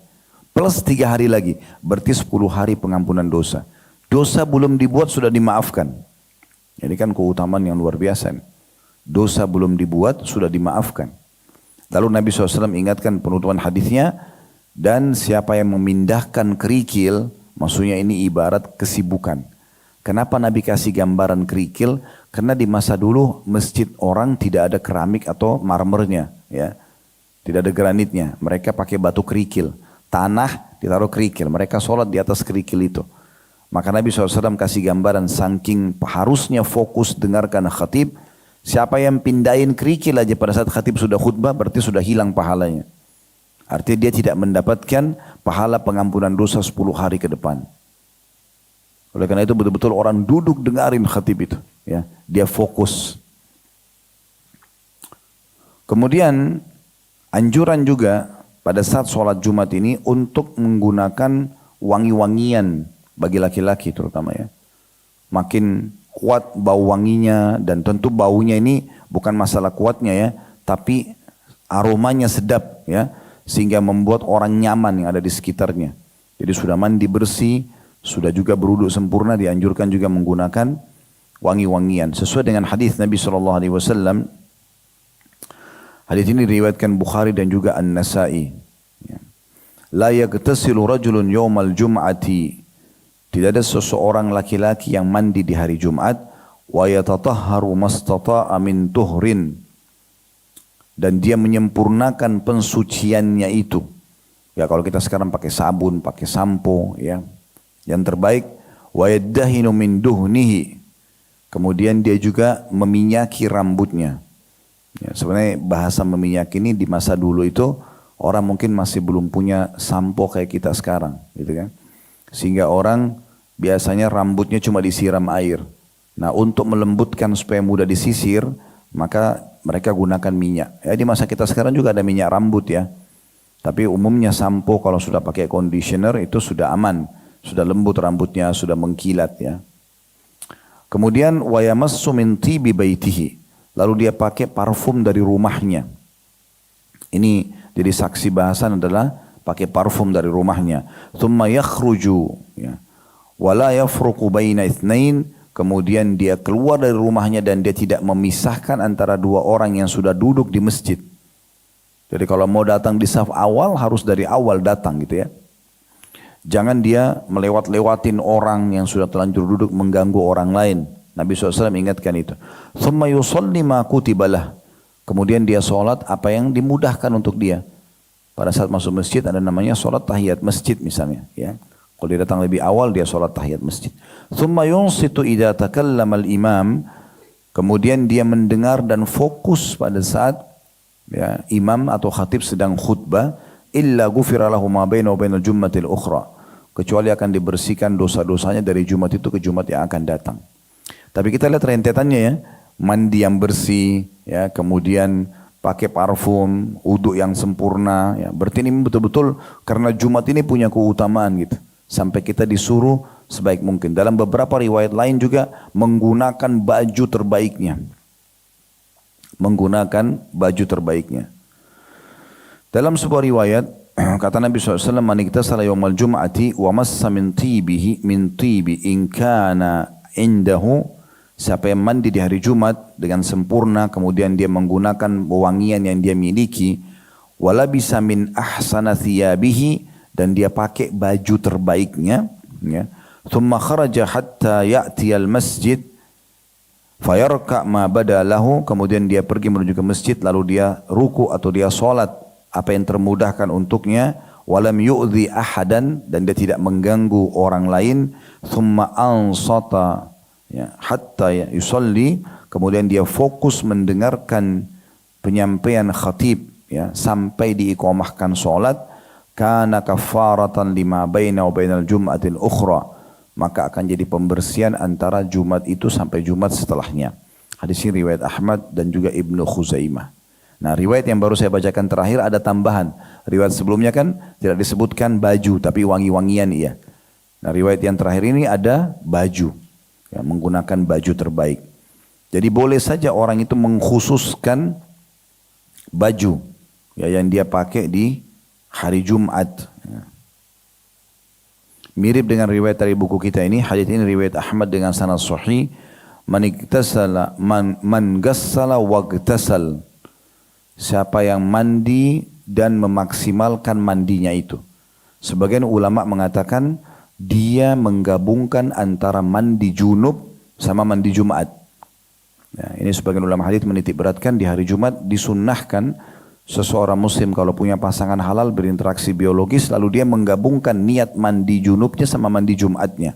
[SPEAKER 1] Plus 3 hari lagi, berarti 10 hari pengampunan dosa. Dosa belum dibuat sudah dimaafkan. Ini kan keutamaan yang luar biasa. Dosa belum dibuat sudah dimaafkan. Lalu Nabi SAW ingatkan penutupan hadisnya, dan siapa yang memindahkan kerikil, maksudnya ini ibarat kesibukan. Kenapa Nabi kasih gambaran kerikil? Karena di masa dulu masjid orang tidak ada keramik atau marmernya, ya, tidak ada granitnya. Mereka pakai batu kerikil. Tanah ditaruh kerikil, mereka sholat di atas kerikil itu. Maka Nabi SAW kasih gambaran saking harusnya fokus dengarkan khatib. Siapa yang pindahin kerikil aja pada saat khatib sudah khutbah berarti sudah hilang pahalanya. Artinya dia tidak mendapatkan pahala pengampunan dosa 10 hari ke depan. Oleh karena itu betul-betul orang duduk dengarin khatib itu. Ya, dia fokus. Kemudian anjuran juga pada saat sholat Jumat ini untuk menggunakan wangi-wangian bagi laki-laki terutama ya. Makin kuat bau wanginya, dan tentu baunya ini bukan masalah kuatnya ya, tapi aromanya sedap ya, sehingga membuat orang nyaman yang ada di sekitarnya. Jadi sudah mandi bersih, sudah juga berwudu sempurna, dianjurkan juga menggunakan wangi-wangian sesuai dengan hadis Nabi SAW. Hadis ini diriwayatkan Bukhari dan juga An-Nasai. La yagtasilu rajulun yawmal jum'ati. Tidak ada seseorang laki-laki yang mandi di hari Jumat. Wa yatatahharu mastata'a min tuhrin. Dan dia menyempurnakan pensuciannya itu. Ya kalau kita sekarang pakai sabun, pakai sampo ya. Yang terbaik. Wa yaddahinu min duhnihi. Kemudian dia juga meminyaki rambutnya. Ya, sebenarnya bahasa meminyak ini di masa dulu itu orang mungkin masih belum punya sampo kayak kita sekarang, gitu kan? Sehingga orang biasanya rambutnya cuma disiram air. Nah, untuk melembutkan supaya mudah disisir, maka mereka gunakan minyak. Ya di masa kita sekarang juga ada minyak rambut ya. Tapi umumnya sampo kalau sudah pakai conditioner itu sudah aman, sudah lembut rambutnya, sudah mengkilat ya. Kemudian wa yamassu min tibi baitihi. Lalu dia pakai parfum dari rumahnya. Ini jadi saksi bahasan adalah pakai parfum dari rumahnya. Thumma yakhruju ya. Wala yafruqu baina itsnain. Kemudian dia keluar dari rumahnya dan dia tidak memisahkan antara 2 orang yang sudah duduk di masjid. Jadi kalau mau datang di saf awal harus dari awal datang gitu ya. Jangan dia melewat-lewatin orang yang sudah terlanjur duduk mengganggu orang lain. Nabi SAW ingatkan itu. Thumma yusalli ma kutibalah. Kemudian dia sholat apa yang dimudahkan untuk dia. Pada saat masuk masjid ada namanya sholat tahiyat masjid misalnya. Ya. Kalau dia datang lebih awal dia sholat tahiyat masjid. Thumma yunsitu idza takallama al-imam. Kemudian dia mendengar dan fokus pada saat ya, imam atau khatib sedang khutbah. Illa ghufira lahu ma baina wa bainal jummatil ukhra. Kecuali akan dibersihkan dosa-dosanya dari Jumat itu ke Jumat yang akan datang. Tapi kita lihat rentetannya ya, mandi yang bersih, ya, kemudian pakai parfum, wudu yang sempurna, ya. Berarti ini betul-betul karena Jumat ini punya keutamaan gitu. Sampai kita disuruh sebaik mungkin. Dalam beberapa riwayat lain juga menggunakan baju terbaiknya. Menggunakan baju terbaiknya. Dalam sebuah riwayat, kata Nabi SAW, man iktasala yawmal jum'ati wa massa min tibi in kana indahu. Siapa yang mandi di hari Jumat dengan sempurna, kemudian dia menggunakan wewangian yang dia miliki, wala bisa min ahsana thiyabihi, dan dia pakai baju terbaiknya, ya. Thumma kharaja hatta ya'tiyal masjid fayarka' ma bada lahu, kemudian dia pergi menuju ke masjid lalu dia ruku atau dia salat apa yang termudahkan untuknya, walam yu'dhi ahadan, dan dia tidak mengganggu orang lain, thumma ansata ya, hatta yusalli, kemudian dia fokus mendengarkan penyampaian khatib ya, sampai diiqamahkan salat, kana kafaratan lima baina wa bainal jum'atil ukhra, maka akan jadi pembersihan antara Jumat itu sampai Jumat setelahnya. Hadis ini riwayat Ahmad dan juga Ibnu Khuzaimah. Nah, riwayat yang baru saya bacakan terakhir ada tambahan. Riwayat sebelumnya kan tidak disebutkan baju tapi wangi-wangian iya. Nah, riwayat yang terakhir ini ada baju. Ya, menggunakan baju terbaik. Jadi boleh saja orang itu mengkhususkan baju ya, yang dia pakai di hari Jumat. Ya. Mirip dengan riwayat dari buku kita ini. Hadis ini riwayat Ahmad dengan sanad sahih. Man gassala wagtasal. Siapa yang mandi dan memaksimalkan mandinya itu. Sebagian ulama mengatakan dia menggabungkan antara mandi junub sama mandi Jumat. Ya, ini sebagian ulama hadis menitik beratkan di hari Jumat disunnahkan seseorang muslim kalau punya pasangan halal berinteraksi biologis lalu dia menggabungkan niat mandi junubnya sama mandi Jumatnya.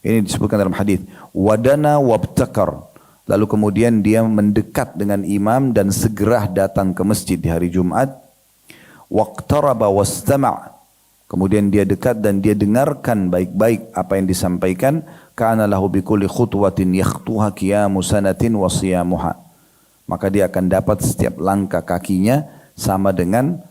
[SPEAKER 1] Ini disebutkan dalam hadis. Wadana wabtakar. Lalu kemudian dia mendekat dengan imam dan segera datang ke masjid di hari Jumat. Waqtaraba wastama'. Kemudian dia dekat dan dia dengarkan baik-baik apa yang disampaikan. Kana lahu bikulli khutwatin yakhtuha qiyamu sanatin wa siyamuha. Maka dia akan dapat setiap langkah kakinya sama dengan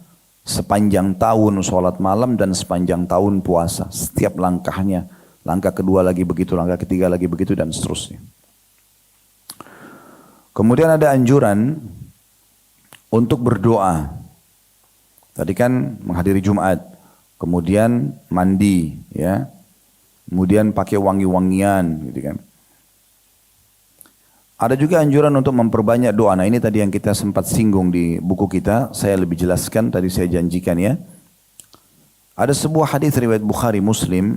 [SPEAKER 1] sepanjang tahun sholat malam dan sepanjang tahun puasa. Setiap langkahnya. Langkah kedua lagi begitu, langkah ketiga lagi begitu dan seterusnya. Kemudian ada anjuran untuk berdoa. Tadi kan menghadiri Jumat, kemudian mandi, ya, kemudian pakai wangi-wangian, gitu kan. Ada juga anjuran untuk memperbanyak doa. Nah ini tadi yang kita sempat singgung di buku kita, saya lebih jelaskan, tadi saya janjikan ya. Ada sebuah hadis riwayat Bukhari Muslim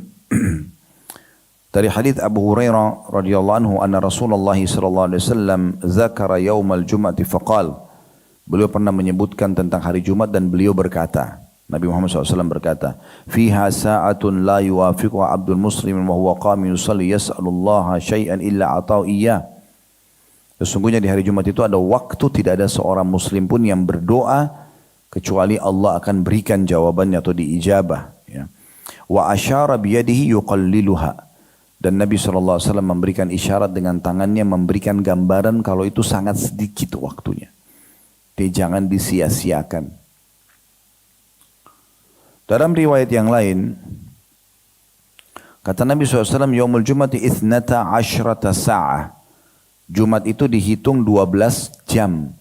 [SPEAKER 1] dari hadis Abu Hurairah radhiyallahu anhu anna Rasulullah sallallahu alaihi wasallam zakara yaumal jum'ati faqal. Beliau pernah menyebutkan tentang hari Jumat dan beliau berkata, Nabi Muhammad SAW berkata, fiha sa'atun la yuwafiquha abdul muslimin wa huwa qamin yusalli yas'alullaha syai'an illa ata'u iyyah. Sesungguhnya di hari Jumat itu ada waktu tidak ada seorang muslim pun yang berdoa kecuali Allah akan berikan jawabannya atau diijabah. Ya. Wa asyara biyadihi yuqalliluha. Dan Nabi SAW memberikan isyarat dengan tangannya, memberikan gambaran kalau itu sangat sedikit waktunya. Jadi jangan disia-siakan. Dalam riwayat yang lain, kata Nabi SAW, Yaumul Jumati ithnata asyrata sa'ah. Jumat itu dihitung 12 jam,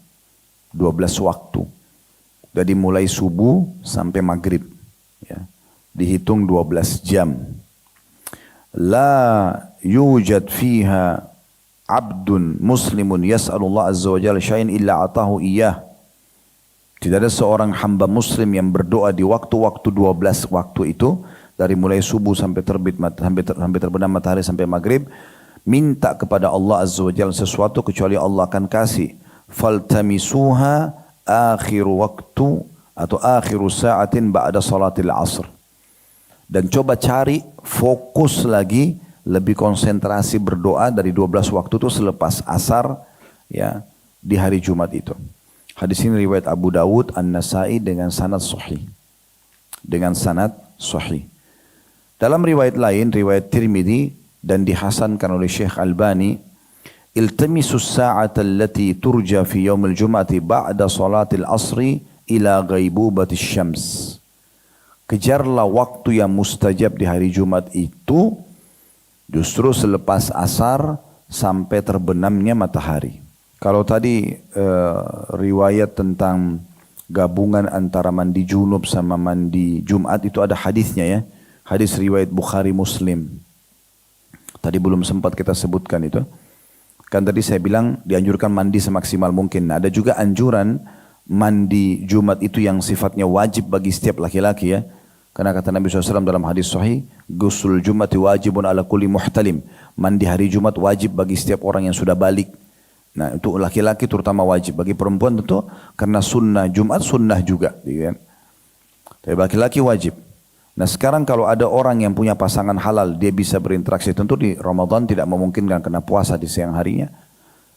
[SPEAKER 1] 12 waktu. Dari mulai subuh sampai maghrib. Ya. Dihitung 12 jam. La yujad fiha abdun muslimun yas'alullah azza wa jalla syai'in illa atahu iyyah. Tidak ada seorang hamba muslim yang berdoa di waktu-waktu 12 waktu itu, dari mulai subuh sampai terbit sampai terbenam matahari sampai maghrib, minta kepada Allah azza wa jalla sesuatu kecuali Allah akan kasih. Faltamisuha akhiru waktu atau akhiru sa'atin ba'da salatil asr. Dan coba cari fokus lagi, lebih konsentrasi berdoa dari 12 waktu itu selepas asar ya di hari Jumat itu. Hadis ini riwayat Abu Dawud, An-Nasai dengan sanad sahih. Dengan sanad sahih. Dalam riwayat lain, riwayat Tirmidzi dan dihasankan oleh Syekh Albani, iltamisus sa'ata allati turja fi yaumil jum'ati ba'da salatil asri ila ghaibubatis syams. Kejarlah waktu yang mustajab di hari Jumat itu justru selepas asar sampai terbenamnya matahari. Kalau tadi riwayat tentang gabungan antara mandi junub sama mandi Jumat itu ada hadisnya ya. Hadis riwayat Bukhari Muslim. Tadi belum sempat kita sebutkan itu. Kan tadi saya bilang dianjurkan mandi semaksimal mungkin. Nah, ada juga anjuran mandi Jumat itu yang sifatnya wajib bagi setiap laki-laki ya. Karena kata Nabi SAW dalam hadis sahih, Ghusl Jumati wajibun ala kulli muhtalim. Mandi hari Jumat wajib bagi setiap orang yang sudah balik. Nah itu laki-laki terutama wajib. Bagi perempuan tentu karena sunnah Jumat sunnah juga. Gitu kan? Tapi laki-laki wajib. Nah sekarang kalau ada orang yang punya pasangan halal, dia bisa berinteraksi. Tentu di Ramadan tidak memungkinkan kena puasa di siang harinya.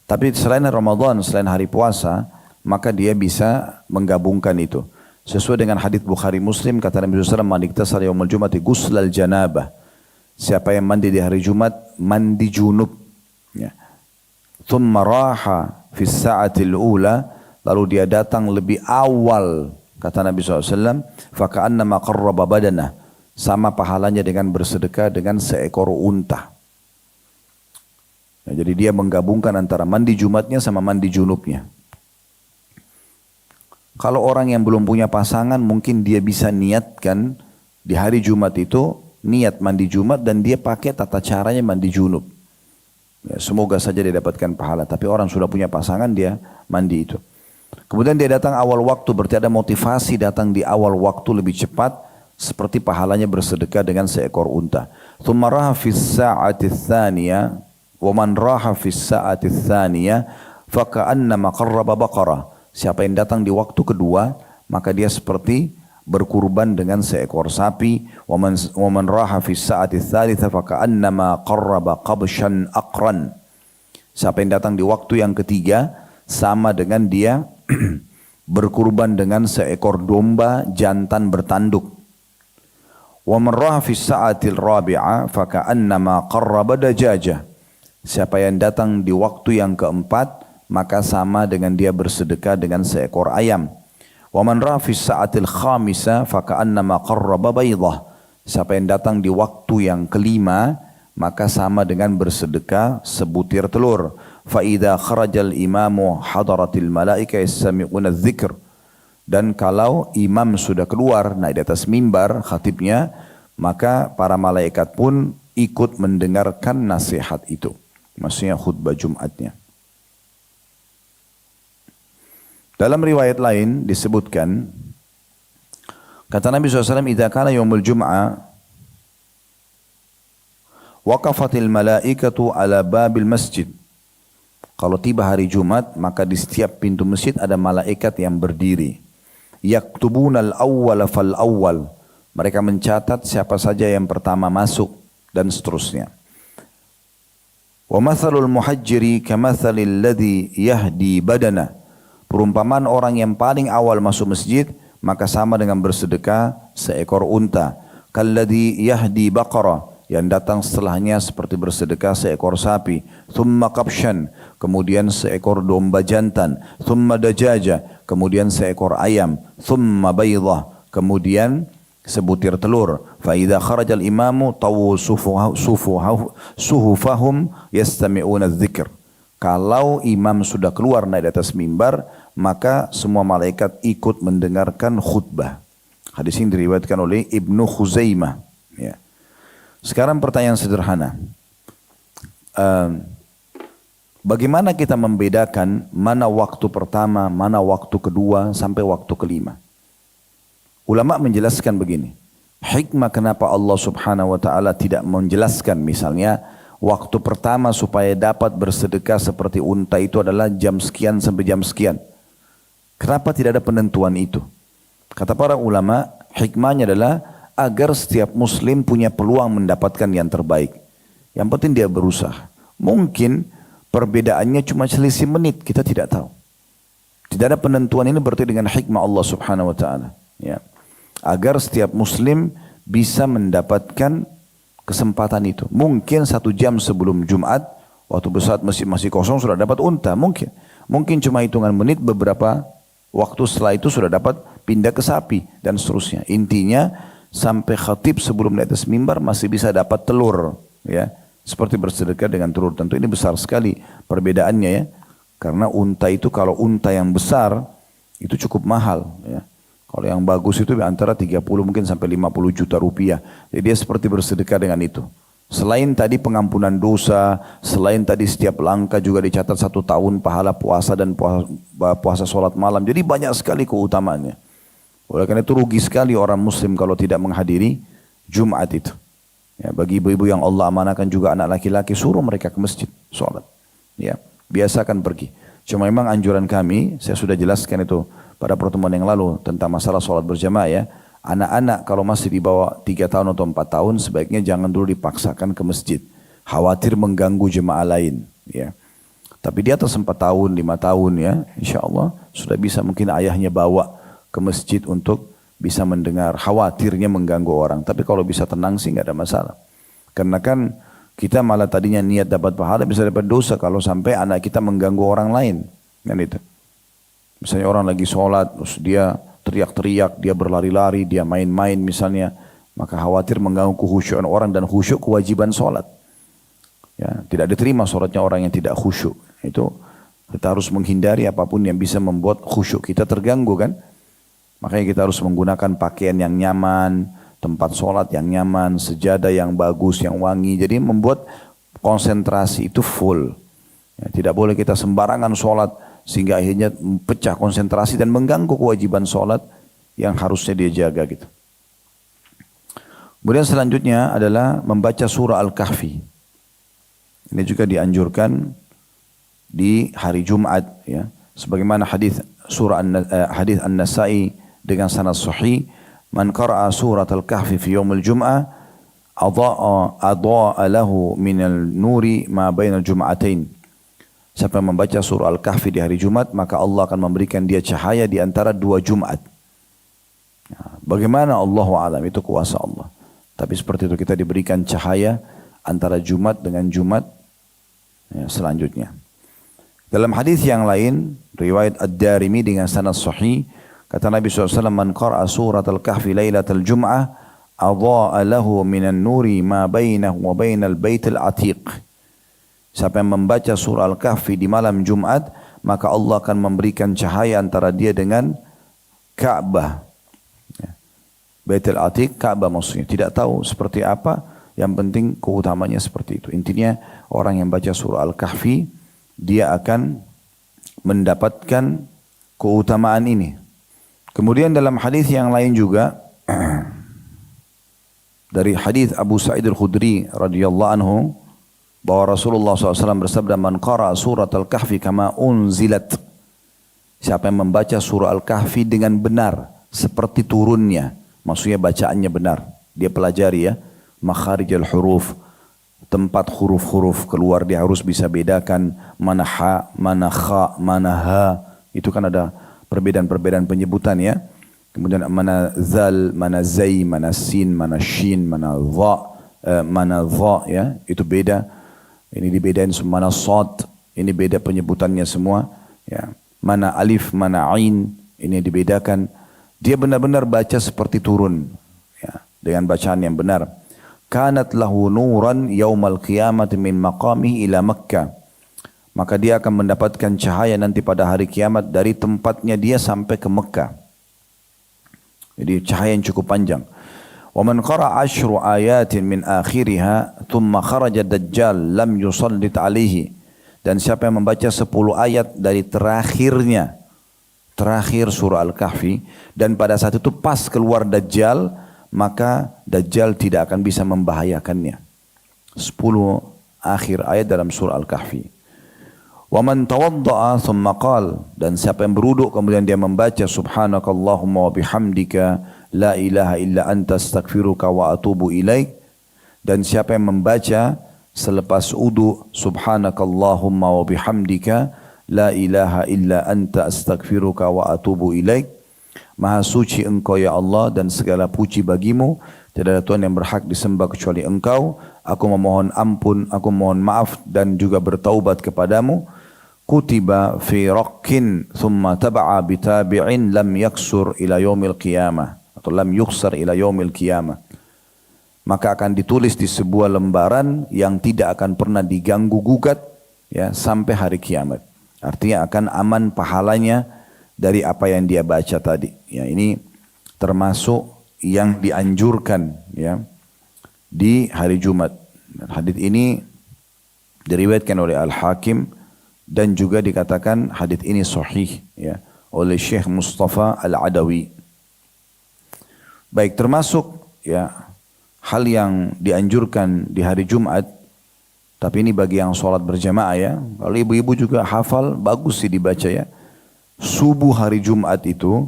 [SPEAKER 1] Tapi selain Ramadan, selain hari puasa, maka dia bisa menggabungkan itu. Sesuai dengan hadits Bukhari Muslim, kata Nabi SAW, "Man iktasala yaumul jum'ati guslal janabah." Siapa yang mandi di hari Jumat, mandi junub. Ya. Thumma raha fi sa'atil ula, lalu dia datang lebih awal, kata Nabi SAW, "Faka'annama qarraba badanah." Sama pahalanya dengan bersedekah dengan seekor unta. Ya, jadi dia menggabungkan antara mandi Jumatnya sama mandi junubnya. Kalau orang yang belum punya pasangan, mungkin dia bisa niatkan di hari Jumat itu, niat mandi Jumat dan dia pakai tata caranya mandi junub. Ya, semoga saja dia dapatkan pahala. Tapi orang sudah punya pasangan, dia mandi itu. Kemudian dia datang awal waktu, berarti ada motivasi datang di awal waktu lebih cepat, seperti pahalanya bersedekah dengan seekor unta. Thumma raha fis sa'ati tsaniyah, wa man raha fis sa'ati tsaniyah, faka'annama qarraba baqarah. Siapa yang datang di waktu kedua, maka dia seperti berkurban dengan seekor sapi. Wa man raha fi sa'ati tsalitsa faka'annama qarraba qabshan aqran. Siapa yang datang di waktu yang ketiga, sama dengan dia berkurban dengan seekor domba jantan bertanduk. Wa man raha fi sa'ati rabi'ah faka'annama qarraba dajajah. Siapa yang datang di waktu yang keempat, maka sama dengan dia bersedekah dengan seekor ayam. Wa man ra'a fi sa'atil khamisa faka'annama qarraba baydah. Siapa yang datang di waktu yang kelima, maka sama dengan bersedekah sebutir telur. Fa idza kharajal imamu hadaratil malaika yastami'una dzikr. Dan kalau imam sudah keluar naik di atas mimbar khatibnya, maka para malaikat pun ikut mendengarkan nasihat itu. Maksudnya khutbah Jumatnya. Dalam riwayat lain disebutkan, kata Nabi SAW, "Idza kana yaumul jum'ah, waqafatil malaikatu ala babil masjid." Kalau tiba hari Jumat, maka di setiap pintu masjid ada malaikat yang berdiri. Yaktubunal awwal fal awwal. Mereka mencatat siapa saja yang pertama masuk dan seterusnya. Wa mathalul muhajjiri kamathalil ladzi yahdi badana. Perumpamaan orang yang paling awal masuk masjid, maka sama dengan bersedekah seekor unta. Kalladhi yahdi baqara, yang datang setelahnya seperti bersedekah seekor sapi. Thumma qabshan, kemudian seekor domba jantan. Thumma dajaja, kemudian seekor ayam. Thumma baydah, kemudian sebutir telur. Fa idza kharajal imamu tawu suhufahum yastami'una dzikr. Kalau imam sudah keluar naik di atas mimbar, maka semua malaikat ikut mendengarkan khutbah. Hadis ini diriwayatkan oleh Ibnu Khuzaimah. Ya. Sekarang pertanyaan sederhana. Bagaimana kita membedakan mana waktu pertama, mana waktu kedua, sampai waktu kelima? Ulama menjelaskan begini. Hikmah kenapa Allah Subhanahu wa ta'ala tidak menjelaskan misalnya waktu pertama supaya dapat bersedekah seperti unta itu adalah jam sekian sampai jam sekian. Kenapa tidak ada penentuan itu? Kata para ulama, hikmahnya adalah agar setiap muslim punya peluang mendapatkan yang terbaik. Yang penting dia berusaha. Mungkin perbedaannya cuma selisih menit, kita tidak tahu. Tidak ada penentuan ini berarti dengan hikmah Allah Subhanahu wa ta'ala. Ya. Agar setiap muslim bisa mendapatkan kesempatan itu. Mungkin 1 jam sebelum Jumat, waktu saat masih kosong sudah dapat unta, mungkin. Mungkin cuma hitungan menit, beberapa waktu setelah itu sudah dapat pindah ke sapi dan seterusnya. Intinya sampai khatib sebelum di atas mimbar masih bisa dapat telur, ya. Seperti bersedekah dengan telur. Tentu ini besar sekali perbedaannya, ya. Karena unta itu, kalau unta yang besar itu cukup mahal, ya. Kalau yang bagus itu antara 30 mungkin sampai 50 juta rupiah. Jadi dia seperti bersedekah dengan itu. Selain tadi pengampunan dosa, selain tadi setiap langkah juga dicatat 1 tahun pahala puasa dan puasa sholat malam. Jadi banyak sekali keutamaannya. Oleh karena itu rugi sekali orang muslim kalau tidak menghadiri Jumat itu. Ya, bagi ibu-ibu yang Allah amanahkan juga anak laki-laki, suruh mereka ke masjid sholat. Ya, biasakan pergi. Cuma memang anjuran kami, saya sudah jelaskan itu pada pertemuan yang lalu tentang masalah sholat berjamaah, ya. Anak-anak kalau masih di bawah 3 tahun atau 4 tahun sebaiknya jangan dulu dipaksakan ke masjid. Khawatir mengganggu jemaah lain. Ya. Tapi di atas 4 tahun, 5 tahun ya, insya Allah sudah bisa mungkin ayahnya bawa ke masjid untuk bisa mendengar. Khawatirnya mengganggu orang. Tapi kalau bisa tenang sih nggak ada masalah. Karena kan kita malah tadinya niat dapat pahala bisa dapat dosa kalau sampai anak kita mengganggu orang lain. Kan itu. Misalnya orang lagi sholat, terus dia teriak-teriak, dia berlari-lari, dia main-main misalnya, maka khawatir mengganggu khusyukan orang dan khusyuk kewajiban sholat. Ya, tidak diterima sholatnya orang yang tidak khusyuk. Itu kita harus menghindari apapun yang bisa membuat khusyuk kita terganggu kan. Makanya kita harus menggunakan pakaian yang nyaman, tempat sholat yang nyaman, sejadah yang bagus, yang wangi. Jadi membuat konsentrasi itu full. Ya, tidak boleh kita sembarangan sholat sehingga akhirnya pecah konsentrasi dan mengganggu kewajiban sholat yang harusnya dia jaga gitu. Kemudian selanjutnya adalah membaca surah Al-Kahfi. Ini juga dianjurkan di hari Jumat ya. Sebagaimana hadis hadis An-Nasa'i dengan sanad sahih, man qara'a surat Al-Kahfi fi yaumil Jum'ah adha'a lahu minal nuri ma bainal jum'atain. Siapa yang membaca surah Al-Kahfi di hari Jumat, maka Allah akan memberikan dia cahaya di antara 2 Jumat. Bagaimana Allahu a'lam, itu kuasa Allah. Tapi seperti itu kita diberikan cahaya antara Jumat dengan Jumat ya, selanjutnya. Dalam hadis yang lain, riwayat Ad-Darimi dengan sanad sahih, kata Nabi SAW, man qara'a surat Al-Kahfi lailatal Jum'ah, adha'a lahu minan nuri ma bainahu wa bainal baitil atiq. Siapa yang membaca surah Al-Kahfi di malam Jumat, maka Allah akan memberikan cahaya antara dia dengan Ka'bah. Ya. Baitul Atiq, Ka'bah maksudnya. Tidak tahu seperti apa, yang penting keutamanya seperti itu. Intinya orang yang baca surah Al-Kahfi, dia akan mendapatkan keutamaan ini. Kemudian dalam hadis yang lain juga, dari hadis Abu Sa'id Al-Khudri radhiyallahu anhu, bahwa Rasulullah SAW bersabda, man qara'a surat Al-Kahfi kama unzilat. Siapa yang membaca surah Al-Kahfi dengan benar, seperti turunnya, maksudnya bacaannya benar. Dia pelajari ya, makharijal huruf, tempat huruf-huruf keluar dia harus bisa bedakan mana ha, mana kha, mana ha. Itu kan ada perbedaan-perbedaan penyebutan ya. Kemudian mana zal, mana zai, mana sin, mana shin, mana dha ya, itu beda. Ini dibedain mana sod, ini beda penyebutannya semua. Ya. Mana alif, mana ain, ini dibedakan. Dia benar-benar baca seperti turun. Ya. Dengan bacaan yang benar. Kanat lahu nuran yaumal qiyamati min maqamihi ila Makkah. Maka dia akan mendapatkan cahaya nanti pada hari kiamat dari tempatnya dia sampai ke Mekah. Jadi cahaya yang cukup panjang. ومن قرأ 10 آيات من آخرها ثم خرج الدجال لم يصلت عليه. Dan siapa yang membaca 10 ayat dari terakhir surah Al-Kahfi, dan pada saat itu pas keluar Dajjal, maka Dajjal tidak akan bisa membahayakannya. 10 akhir ayat dalam surah Al-Kahfi. وَمَنْ تَوَضَّعَ ثُمَّ قَالَ. Dan siapa yang berwudu kemudian dia membaca subhanakallahumma wa bihamdika la ilaha illa anta astaghfiruka wa atubu ilaik. Dan siapa yang membaca selepas wudu subhanakallahumma wa bihamdika la ilaha illa anta astaghfiruka wa atubu ilaik. Maha suci engkau ya Allah dan segala puji bagimu, tidak ada Tuhan yang berhak disembah kecuali engkau. Aku memohon ampun, aku mohon maaf dan juga bertaubat kepadamu. Kutiba fi raqqin thumma taba'a bitabi'in lam yaksur ila yaumil qiyamah, atau lam yuksar ila yaumil qiyamah. Maka akan ditulis di sebuah lembaran yang tidak akan pernah diganggu gugat ya sampai hari kiamat. Artinya akan aman pahalanya dari apa yang dia baca tadi. Ya, ini termasuk yang dianjurkan ya di hari Jumat. Hadis ini diriwayatkan oleh Al-Hakim dan juga dikatakan hadis ini sahih ya oleh Syekh Mustafa Al-Adawi. Baik, termasuk ya hal yang dianjurkan di hari Jumat, tapi ini bagi yang sholat berjamaah ya. Kalau ibu-ibu juga hafal, bagus sih dibaca ya. Subuh hari Jumat itu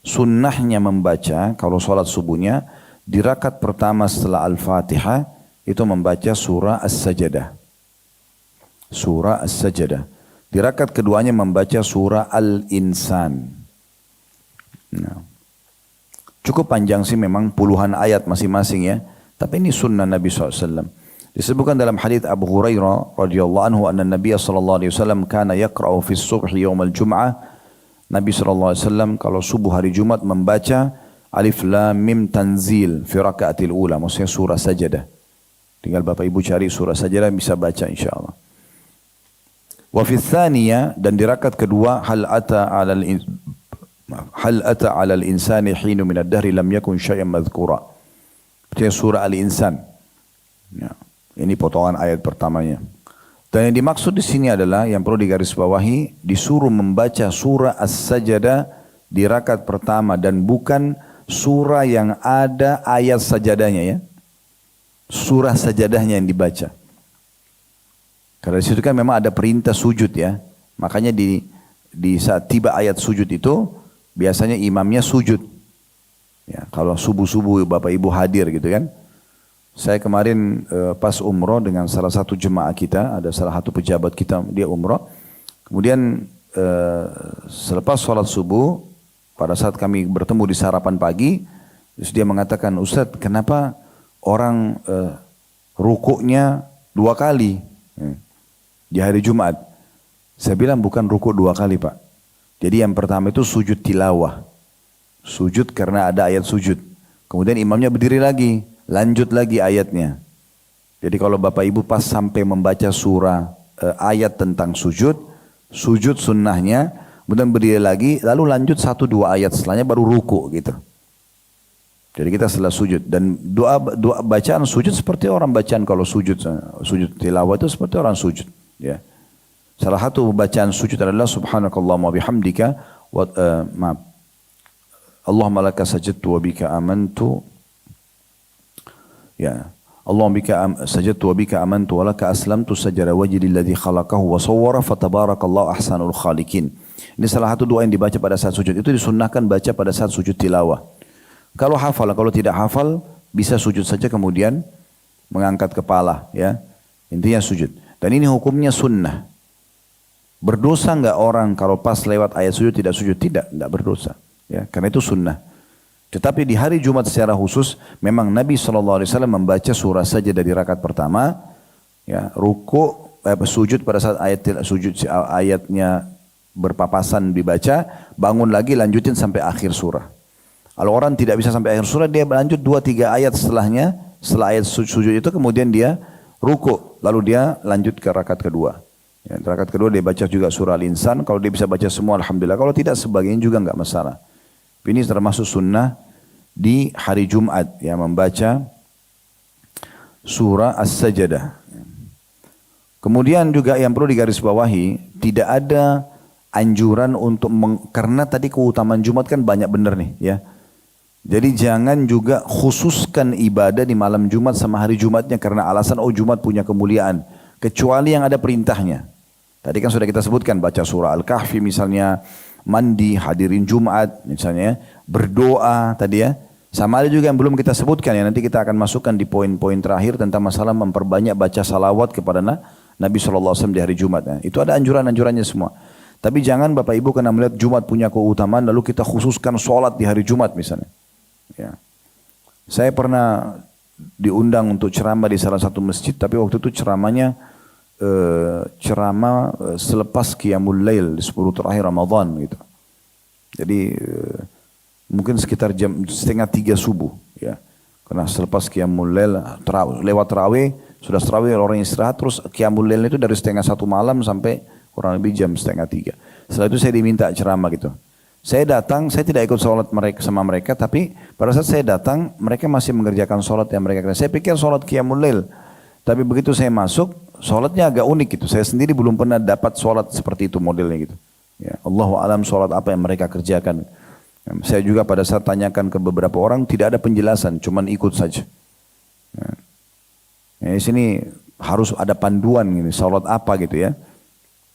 [SPEAKER 1] sunnahnya membaca kalau sholat subuhnya di rakaat pertama setelah Al-Fatihah itu membaca surah As-Sajdah. Surah As-Sajdah. Di rakaat keduanya membaca surah Al-Insan. Nah, cukup panjang sih memang, puluhan ayat masing-masing ya. Tapi ini sunnah Nabi SAW. Disebutkan dalam hadits Abu Hurairah radhiyallahu anhu anna Nabi sallallahu alaihi wasallam kana yaqra'u fi subhi yaumil jum'ah. Nabi sallallahu alaihi wasallam kalau subuh hari Jumat membaca Alif Lam Mim Tanzil fi rakaatil ula, maksudnya surah Sajdah. Tinggal Bapak Ibu cari surah Sajdah bisa baca insyaallah. Wa fi tsaniyah, dan di rakaat kedua hal ata 'alal insani hinu min ad-dahri lam yakun syai'an madhkura. Itu surah Al-Insan. Ya. Ini potongan ayat pertamanya. Dan yang dimaksud di sini adalah yang perlu digarisbawahi, disuruh membaca surah As-Sajdah di rakaat pertama dan bukan surah yang ada ayat sajadahnya ya. Surah sajadahnya yang dibaca. Karena di situ kan memang ada perintah sujud ya. Makanya di saat tiba ayat sujud itu biasanya imamnya sujud. Ya, kalau subuh-subuh Bapak Ibu hadir gitu kan. Saya kemarin pas umroh dengan salah satu jemaah kita, ada salah satu pejabat kita, dia umroh. Kemudian selepas sholat subuh, pada saat kami bertemu di sarapan pagi, terus dia mengatakan, Ustadz kenapa orang rukuknya 2 kali di hari Jumat? Saya bilang bukan rukuk 2 kali Pak. Jadi yang pertama itu sujud tilawah. Sujud karena ada ayat sujud. Kemudian imamnya berdiri lagi. Lanjut lagi ayatnya. Jadi kalau Bapak Ibu pas sampai membaca surah ayat tentang sujud, sujud sunnahnya, kemudian berdiri lagi, lalu lanjut 1-2 ayat setelahnya baru ruku gitu. Jadi kita setelah sujud dan doa bacaan sujud seperti orang bacaan kalau sujud tilawah itu seperti orang sujud. Ya. Salah satu bacaan sujud adalah Subhanakallahumma bihamdika Allahumma laka sajadtu wa bika amantu. Ya, Allahumma bika sajadtu wa bika amantu wa laka aslamtu sajada wajhi lilladzi khalaqahu wa sawwara fatabarakallahu ahsanul khaliqin. Ini salah satu doa yang dibaca pada saat sujud. Itu disunnahkan baca pada saat sujud tilawah. Kalau hafal, kalau tidak hafal bisa sujud saja kemudian mengangkat kepala ya. Intinya sujud. Dan ini hukumnya sunnah. Berdosa enggak orang kalau pas lewat ayat sujud tidak sujud? Tidak, enggak berdosa. Ya, karena itu sunnah. Tetapi di hari Jumat secara khusus memang Nabi SAW membaca surah saja dari rakaat pertama, ya, sujud pada saat ayatnya berpapasan dibaca, bangun lagi lanjutin sampai akhir surah. Kalau orang tidak bisa sampai akhir surah, dia lanjut 2-3 ayat setelahnya, setelah ayat sujud itu kemudian dia ruku, lalu dia lanjut ke rakaat kedua. Ya, rakaat kedua dia baca juga surah Al-Insan, kalau dia bisa baca semua alhamdulillah, kalau tidak sebagian juga enggak masalah. Ini termasuk sunnah di hari Jumat yang membaca surah As-Sajdah. Kemudian juga yang perlu digarisbawahi, tidak ada anjuran untuk karena tadi keutamaan Jumat kan banyak benar nih ya. Jadi jangan juga khususkan ibadah di malam Jumat sama hari Jumatnya karena alasan Jumat punya kemuliaan, kecuali yang ada perintahnya. Tadi kan sudah kita sebutkan baca surah Al-Kahfi misalnya, mandi, hadirin Jumat misalnya, berdoa tadi ya. Sama ada juga yang belum kita sebutkan ya, nanti kita akan masukkan di poin-poin terakhir tentang masalah memperbanyak baca salawat kepada Nabi SAW di hari Jumat. Ya. Itu ada anjuran-anjurannya semua. Tapi jangan Bapak Ibu karena melihat Jumat punya keutamaan lalu kita khususkan sholat di hari Jumat misalnya. Ya. Saya pernah diundang untuk ceramah di salah satu masjid, tapi waktu itu ceramahnya ceramah selepas Qiyamul Lail di 10 terakhir Ramadan gitu. Jadi mungkin sekitar jam 2:30 subuh ya. Karena selepas Qiyamul Lail lewat tarawih, sudah tarawih orang istirahat, terus Qiyamul Lail itu dari 2:30 malam sampai kurang lebih jam 2:30. Setelah itu saya diminta ceramah gitu. Saya datang, saya tidak ikut sholat mereka sama mereka, tapi pada saat saya datang mereka masih mengerjakan sholat yang mereka kerjakan. Saya pikir sholat Qiyamul Lail, tapi begitu saya masuk sholatnya agak unik gitu. Saya sendiri belum pernah dapat sholat seperti itu modelnya gitu. Ya, Allahu a'lam sholat apa yang mereka kerjakan. Saya juga pada saat tanyakan ke beberapa orang tidak ada penjelasan, cuman ikut saja. Ya, di sini harus ada panduan gini, sholat apa gitu ya.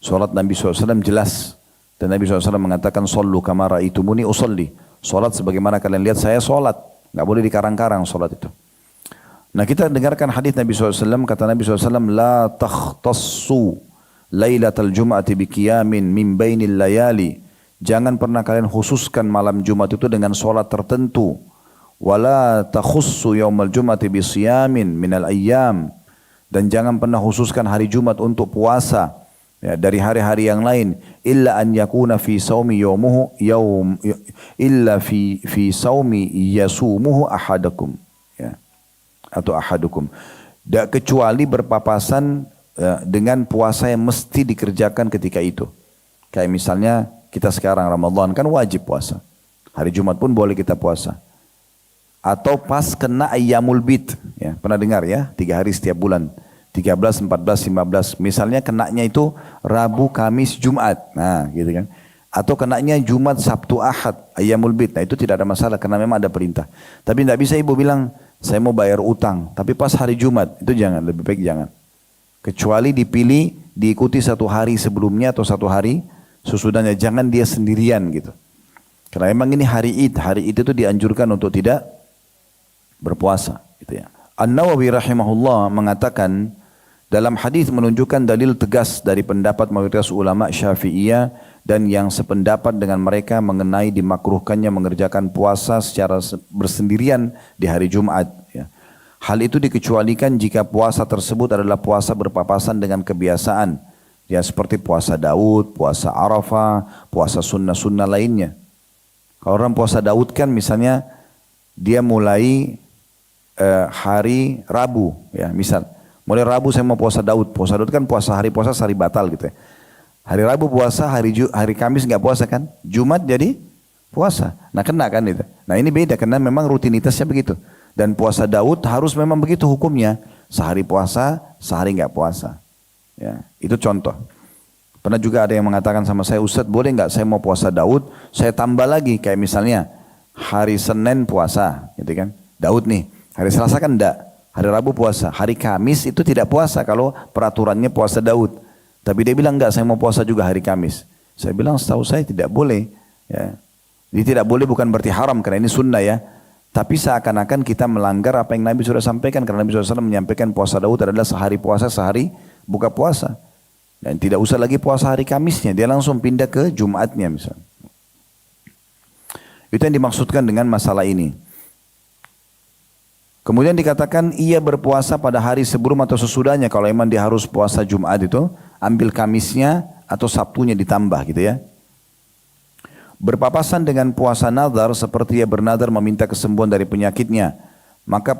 [SPEAKER 1] Sholat Nabi SAW jelas dan Nabi SAW mengatakan sallu kama ra'aitumuni usolli. Solat sebagaimana kalian lihat saya solat. Nggak boleh dikarang-karang solat itu. Nah kita dengarkan hadis Nabi SAW, kata Nabi SAW, La takhtassu laylatal jum'ati biqiyamin min bainil layali. Jangan pernah kalian khususkan malam Jumat itu dengan solat tertentu. Wala takhussu yaumal jum'ati bisiyamin minal ayyam. Dan jangan pernah khususkan hari Jumat untuk puasa ya, dari hari-hari yang lain. Illa an yakuna fi saumi yaumuhu yaum illa fi saumi yasumuhu ahadakum. Ya. Atau ahadukum. Kecuali berpapasan dengan puasa yang mesti dikerjakan ketika itu. Kayak misalnya kita sekarang Ramadan kan wajib puasa. Hari Jumat pun boleh kita puasa. Atau pas kena ayyamul bid. Ya, pernah dengar ya? 3 hari setiap bulan. 13, 14, 15. Misalnya kenanya itu Rabu, Kamis, Jumat. Nah gitu kan. Atau kenanya Jumat, Sabtu, Ahad. Ayyamul bid. Nah itu tidak ada masalah karena memang ada perintah. Tapi tidak bisa ibu bilang saya mau bayar utang. Tapi pas hari Jumat. Itu jangan. Lebih baik jangan. Kecuali dipilih diikuti 1 hari sebelumnya atau 1 hari sesudahnya, jangan dia sendirian gitu. Karena memang ini hari Id itu dianjurkan untuk tidak berpuasa gitu ya. An-Nawawi rahimahullah mengatakan dalam hadis menunjukkan dalil tegas dari pendapat mayoritas ulama Syafi'iyah dan yang sependapat dengan mereka mengenai dimakruhkannya mengerjakan puasa secara bersendirian di hari Jumat ya. Hal itu dikecualikan jika puasa tersebut adalah puasa berpapasan dengan kebiasaan. Ya seperti puasa Daud, puasa Arafah, puasa sunnah-sunnah lainnya. Kalau orang puasa Daud kan misalnya dia mulai hari Rabu ya misal. Mulai Rabu saya mau puasa Daud. Puasa Daud kan puasa hari sehari batal gitu ya. Hari Rabu puasa, hari Kamis nggak puasa kan. Jumat jadi puasa. Nah kena kan itu. Nah ini beda karena memang rutinitasnya begitu. Dan puasa Daud harus memang begitu hukumnya. Sehari puasa, sehari nggak puasa. Ya, itu contoh. Pernah juga ada yang mengatakan sama saya, Ustadz boleh nggak saya mau puasa Daud, saya tambah lagi kayak misalnya hari Senin puasa, gitu kan? Daud nih, hari Selasa kan enggak, hari Rabu puasa, hari Kamis itu tidak puasa kalau peraturannya puasa Daud. Tapi dia bilang enggak, saya mau puasa juga hari Kamis. Saya bilang setahu saya tidak boleh. Ya. Jadi tidak boleh bukan berarti haram karena ini sunnah ya. Tapi seakan-akan kita melanggar apa yang Nabi sudah sampaikan karena Nabi SAW menyampaikan puasa Daud adalah sehari puasa, sehari buka puasa. Dan tidak usah lagi puasa hari Kamisnya, dia langsung pindah ke Jumatnya misalnya. Itu yang dimaksudkan dengan masalah ini. Kemudian dikatakan ia berpuasa pada hari sebelum atau sesudahnya. Kalau memang dia harus puasa Jumat itu, ambil Kamisnya atau Sabtunya ditambah gitu ya. Berpapasan dengan puasa nazar seperti ia bernazar meminta kesembuhan dari penyakitnya. Maka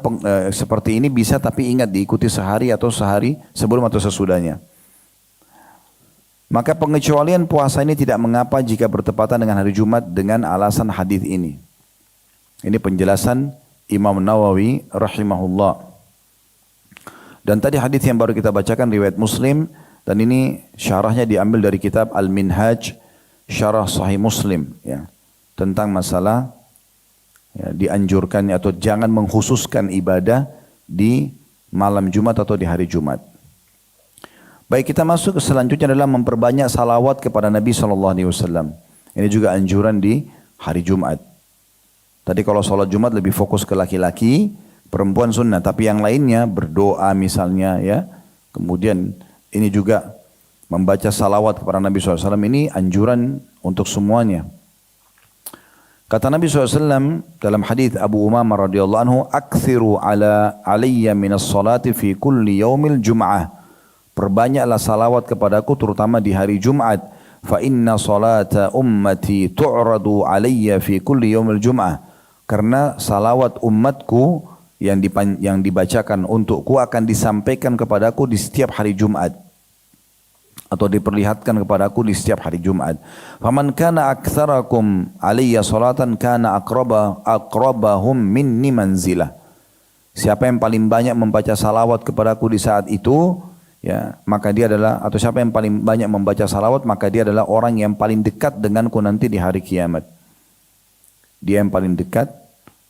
[SPEAKER 1] seperti ini bisa tapi ingat diikuti sehari atau sehari sebelum atau sesudahnya. Maka pengecualian puasa ini tidak mengapa jika bertepatan dengan hari Jumat dengan alasan hadis ini. Ini penjelasan Imam Nawawi rahimahullah. Dan tadi hadis yang baru kita bacakan riwayat Muslim dan ini syarahnya diambil dari kitab Al-Minhaj Syarah Sahih Muslim ya, tentang masalah ya, dianjurkannya atau jangan mengkhususkan ibadah di malam Jumat atau di hari Jumat. Baik, kita masuk ke selanjutnya adalah memperbanyak salawat kepada Nabi SAW. Ini juga anjuran di hari Jumat. Tadi kalau sholat Jumat lebih fokus ke laki-laki, perempuan sunnah. Tapi yang lainnya berdoa misalnya ya. Kemudian ini juga membaca salawat kepada Nabi SAW ini anjuran untuk semuanya. Kata Nabi SAW dalam hadis Abu Umamah radhiyallahu anhu, "Aktsiru alayya minas salati fi kulli yaumil jum'ah." Perbanyaklah salawat kepadaku terutama di hari Jumat. Fa inna salata ummati tu'radu alayya fi kulli yaumil jum'ah. Karena salawat umatku yang dibacakan untukku akan disampaikan kepadaku di setiap hari Jumat. Atau diperlihatkan kepadaku di setiap hari Jumat. Faman kana aktsarakum alayya salatan kana aqrabahum minni manzilah. Siapa yang paling banyak membaca salawat kepadaku di saat itu, ya, maka dia adalah, atau siapa yang paling banyak membaca salawat, maka dia adalah orang yang paling dekat denganku nanti di hari kiamat. Dia yang paling dekat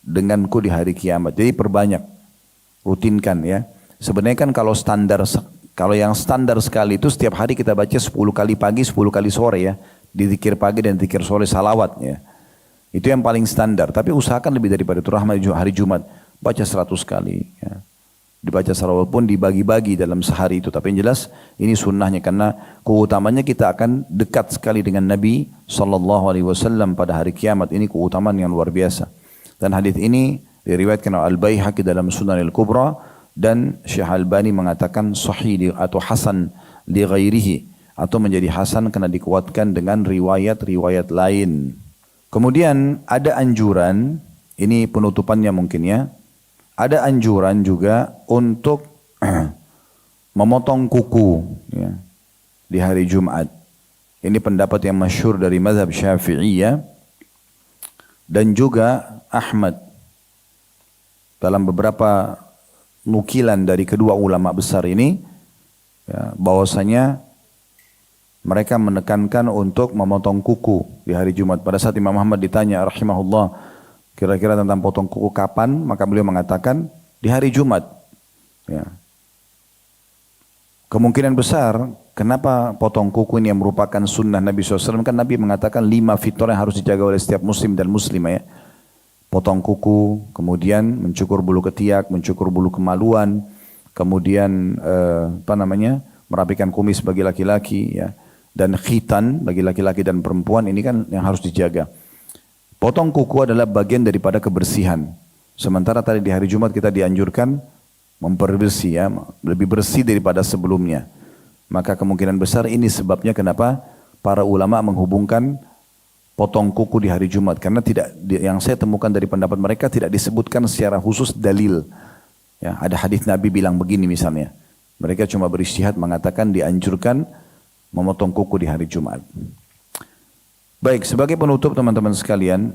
[SPEAKER 1] denganku di hari kiamat. Jadi perbanyak, rutinkan ya. Sebenarnya kan kalau yang standar sekali itu setiap hari kita baca 10 kali pagi, 10 kali sore ya. Di zikir pagi dan zikir sore salawat ya. Itu yang paling standar. Tapi usahakan lebih daripada itu. Rahmat hari Jumat. Baca 100 kali. Ya. Dibaca salawat pun dibagi-bagi dalam sehari itu. Tapi yang jelas ini sunnahnya. Karena keutamanya kita akan dekat sekali dengan Nabi SAW pada hari kiamat. Ini keutamaan yang luar biasa. Dan hadis ini diriwayatkan oleh Al-Baihaqi dalam Sunan Al-Kubra. Dan Syekh Albani mengatakan sahih atau hasan li ghairihi. Atau menjadi hasan karena dikuatkan dengan riwayat-riwayat lain. Kemudian ada anjuran, ini penutupannya mungkin ya, ada anjuran juga untuk memotong kuku ya, di hari Jumat. Ini pendapat yang masyhur dari mazhab Syafi'iyah dan juga Ahmad. Dalam beberapa nukilan dari kedua ulama besar ini, ya, bahwasanya mereka menekankan untuk memotong kuku di hari Jumat. Pada saat Imam Ahmad ditanya rahimahullah kira-kira tentang potong kuku kapan, maka beliau mengatakan di hari Jumat. Ya. Kemungkinan besar kenapa potong kuku ini yang merupakan sunnah Nabi SAW, kan Nabi mengatakan 5 fitrah yang harus dijaga oleh setiap muslim dan muslimah ya. Potong kuku, kemudian mencukur bulu ketiak, mencukur bulu kemaluan, kemudian merapikan kumis bagi laki-laki ya. Dan khitan bagi laki-laki dan perempuan ini kan yang harus dijaga. Potong kuku adalah bagian daripada kebersihan. Sementara tadi di hari Jumat kita dianjurkan memperbersih ya, lebih bersih daripada sebelumnya. Maka kemungkinan besar ini sebabnya kenapa para ulama menghubungkan potong kuku di hari Jumat. Karena tidak, yang saya temukan dari pendapat mereka tidak disebutkan secara khusus dalil. Ya, ada hadis Nabi bilang begini misalnya. Mereka cuma beristihad mengatakan dianjurkan memotong kuku di hari Jumat. Baik, sebagai penutup teman-teman sekalian,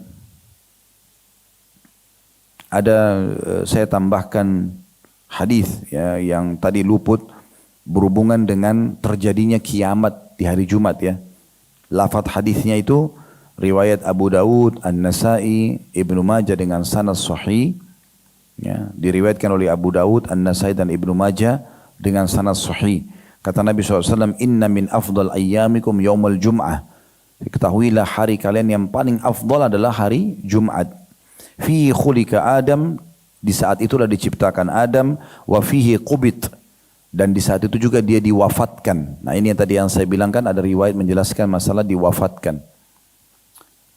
[SPEAKER 1] saya tambahkan hadis ya, yang tadi luput berhubungan dengan terjadinya kiamat di hari Jumat ya. Lafaz hadisnya itu riwayat Abu Dawud, An-Nasai, Ibnu Majah dengan sanad sahih. Ya, diriwayatkan oleh Abu Dawud, An-Nasai dan Ibnu Majah dengan sanad sahih. Kata Nabi SAW, inna min afdal ayyamikum yaumul jum'ah. Ketahuilah hari kalian yang paling afdal adalah hari Jumat. Fihi khulika Adam, di saat itulah diciptakan Adam, wa fihi qubit, dan di saat itu juga dia diwafatkan. Nah ini yang tadi yang saya bilangkan, ada riwayat menjelaskan masalah diwafatkan.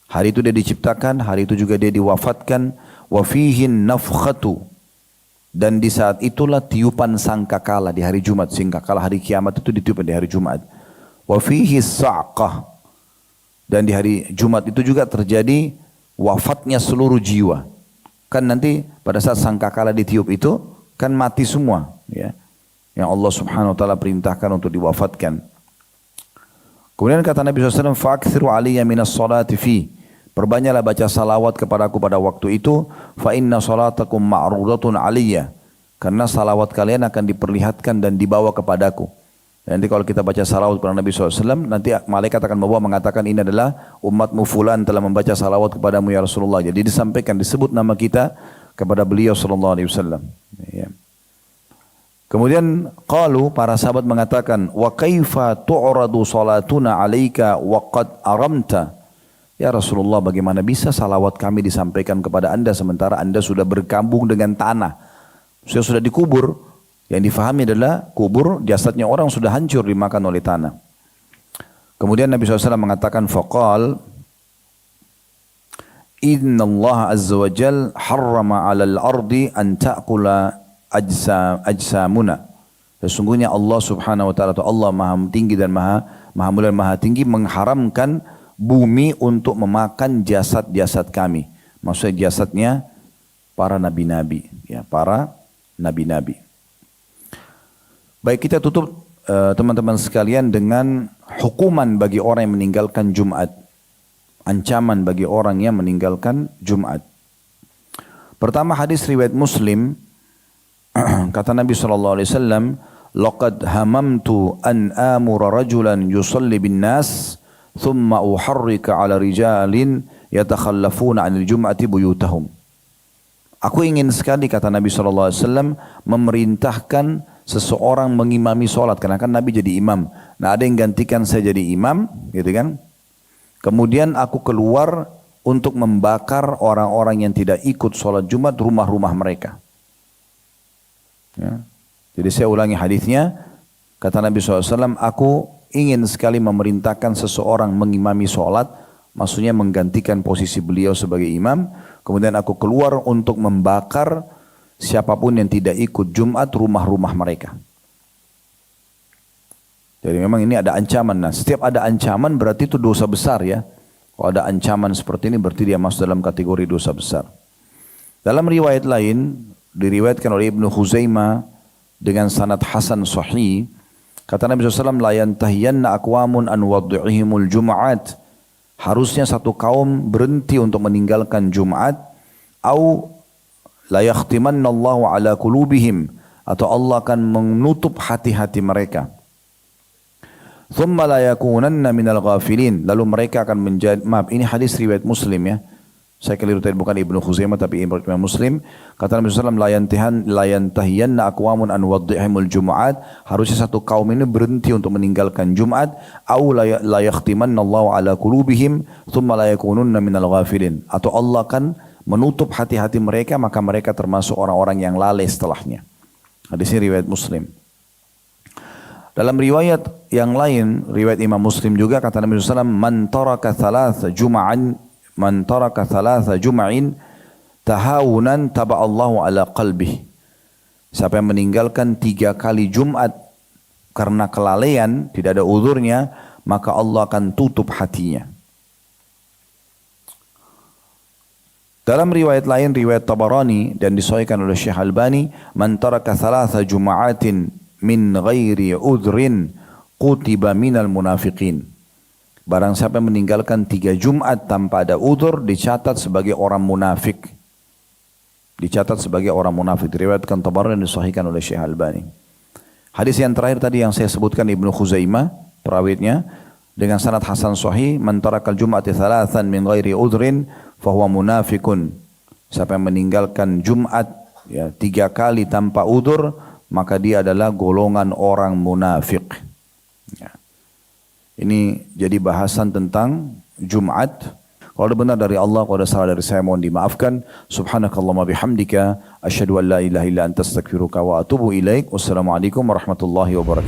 [SPEAKER 1] Hari itu dia diciptakan, hari itu juga dia diwafatkan. Wa fihi nafkhatu, dan di saat itulah tiupan sangkakala di hari Jumat. Sangkakala hari kiamat itu ditiupkan di hari Jumat. Wa fihi sa'qah, dan di hari Jumat itu juga terjadi wafatnya seluruh jiwa. Kan nanti pada saat sangkakala ditiup itu kan mati semua ya. Yang Allah Subhanahu wa taala perintahkan untuk diwafatkan. Kemudian kata Nabi SAW, fa'akthiru aliyya minas salati fi, perbanyaklah baca salawat kepadaku pada waktu itu, fa inna salatakum ma'rudatun aliyya, karena salawat kalian akan diperlihatkan dan dibawa kepadaku. Dan nanti kalau kita baca salawat kepada Nabi SAW, nanti malaikat akan membawa mengatakan ini adalah umatmu fulan telah membaca salawat kepadamu ya Rasulullah. Jadi disampaikan, disebut nama kita kepada beliau SAW. Ya. Kemudian para sahabat mengatakan, wa kaifa tu'radu salatuna alaika wa qad aramta. Ya Rasulullah, bagaimana bisa salawat kami disampaikan kepada anda sementara anda sudah berkabung dengan tanah. Sudah dikubur. Yang difahami adalah kubur, jasadnya orang sudah hancur dimakan oleh tanah. Kemudian Nabi SAW mengatakan, faqal, inna Allah azza wa jal harrama alal ardi an ta'kula ajsamuna. Sesungguhnya Allah subhanahu wa ta'ala, atau Allah maha tinggi dan maha mulia dan maha tinggi, mengharamkan bumi untuk memakan jasad-jasad kami. Maksudnya jasadnya para nabi-nabi, ya, para nabi-nabi. Baik, kita tutup teman-teman sekalian dengan hukuman bagi orang yang meninggalkan Jumat. Ancaman bagi orang yang meninggalkan Jumat. Pertama, hadis riwayat Muslim, kata Nabi SAW, laqad hamamtu an amura rajulan yusalli bin nas thumma uharrika ala rijalin yatakhallafuna anil jum'ati buyutahum. Aku ingin sekali, kata Nabi SAW, memerintahkan seseorang mengimami sholat, karena kan Nabi jadi imam. Nah, ada yang gantikan saya jadi imam, gitu kan. Kemudian aku keluar untuk membakar orang-orang yang tidak ikut sholat Jumat rumah-rumah mereka. Ya. Jadi saya ulangi hadisnya, kata Nabi SAW, aku ingin sekali memerintahkan seseorang mengimami sholat, maksudnya menggantikan posisi beliau sebagai imam, kemudian aku keluar untuk membakar siapapun yang tidak ikut Jumat rumah-rumah mereka. Jadi memang ini ada ancaman. Nah, setiap ada ancaman berarti itu dosa besar ya. Kalau ada ancaman seperti ini berarti dia masuk dalam kategori dosa besar. Dalam riwayat lain, diriwayatkan oleh Ibnu Khuzaimah dengan sanad hasan sahih, kata Nabi SAW, la yantahiyanna aqwamun an wad'ihimul jum'at. Harusnya satu kaum berhenti untuk meninggalkan Jumat, au la yakhtimanna Allahu ala qulubihim, atau Allah akan menutup hati-hati mereka. Thumma la yakunanna minal ghafilin, lalu mereka akan menjadi, maaf ini hadis riwayat Muslim ya. Saya keliru tadi, bukan Ibnu Khuzaimah tapi Imam Muslim. Kata Nabi SAW, la yantahiyanna aqwamun an wad'ihimul jum'at. Harusnya satu kaum ini berhenti untuk meninggalkan Jumat. Au la yakhtimanna Allahu ala qulubihim thumma la yakununna minal ghafilin. Atau Allah akan menutup hati-hati mereka, maka mereka termasuk orang-orang yang lalai setelahnya. Hadis ini riwayat Muslim. Dalam riwayat yang lain, riwayat Imam Muslim juga, kata Nabi SAW, man taraka thalatha jum'in tahawunan taba'allahu ala qalbih. Siapa yang meninggalkan 3 kali Jumat karena kelalaian, tidak ada uzurnya, maka Allah akan tutup hatinya. Dalam riwayat lain, riwayat Tabarani dan disahihkan oleh Syekh Albani, man taraka thalatha jum'atin min ghairi udhrin qutiba minal munafiqin. Barang siapa yang meninggalkan 3 Jumat tanpa ada udzur, dicatat sebagai orang munafik. Dicatat sebagai orang munafik. Diriwayatkan Tabarani dan disahihkan oleh Syekh Albani. Hadis yang terakhir tadi yang saya sebutkan Ibnu Khuzaimah, perawitnya, dengan sanad hasan sahih, man tarakal jum'ati thalathan min ghairi udhrin fahuwa munafikun. Siapa yang meninggalkan Jumat ya 3 kali tanpa udzur, maka dia adalah golongan orang munafik. Ya. Ini jadi bahasan tentang Jumat. Kalau ada benar dari Allah, kalau ada salah dari saya, mohon dimaafkan. Subhanakallahumma bihamdika asyhadu an la ilaha illa anta astaghfiruka wa atubu ilaik. Wassalamualaikum warahmatullahi wabarakatuh.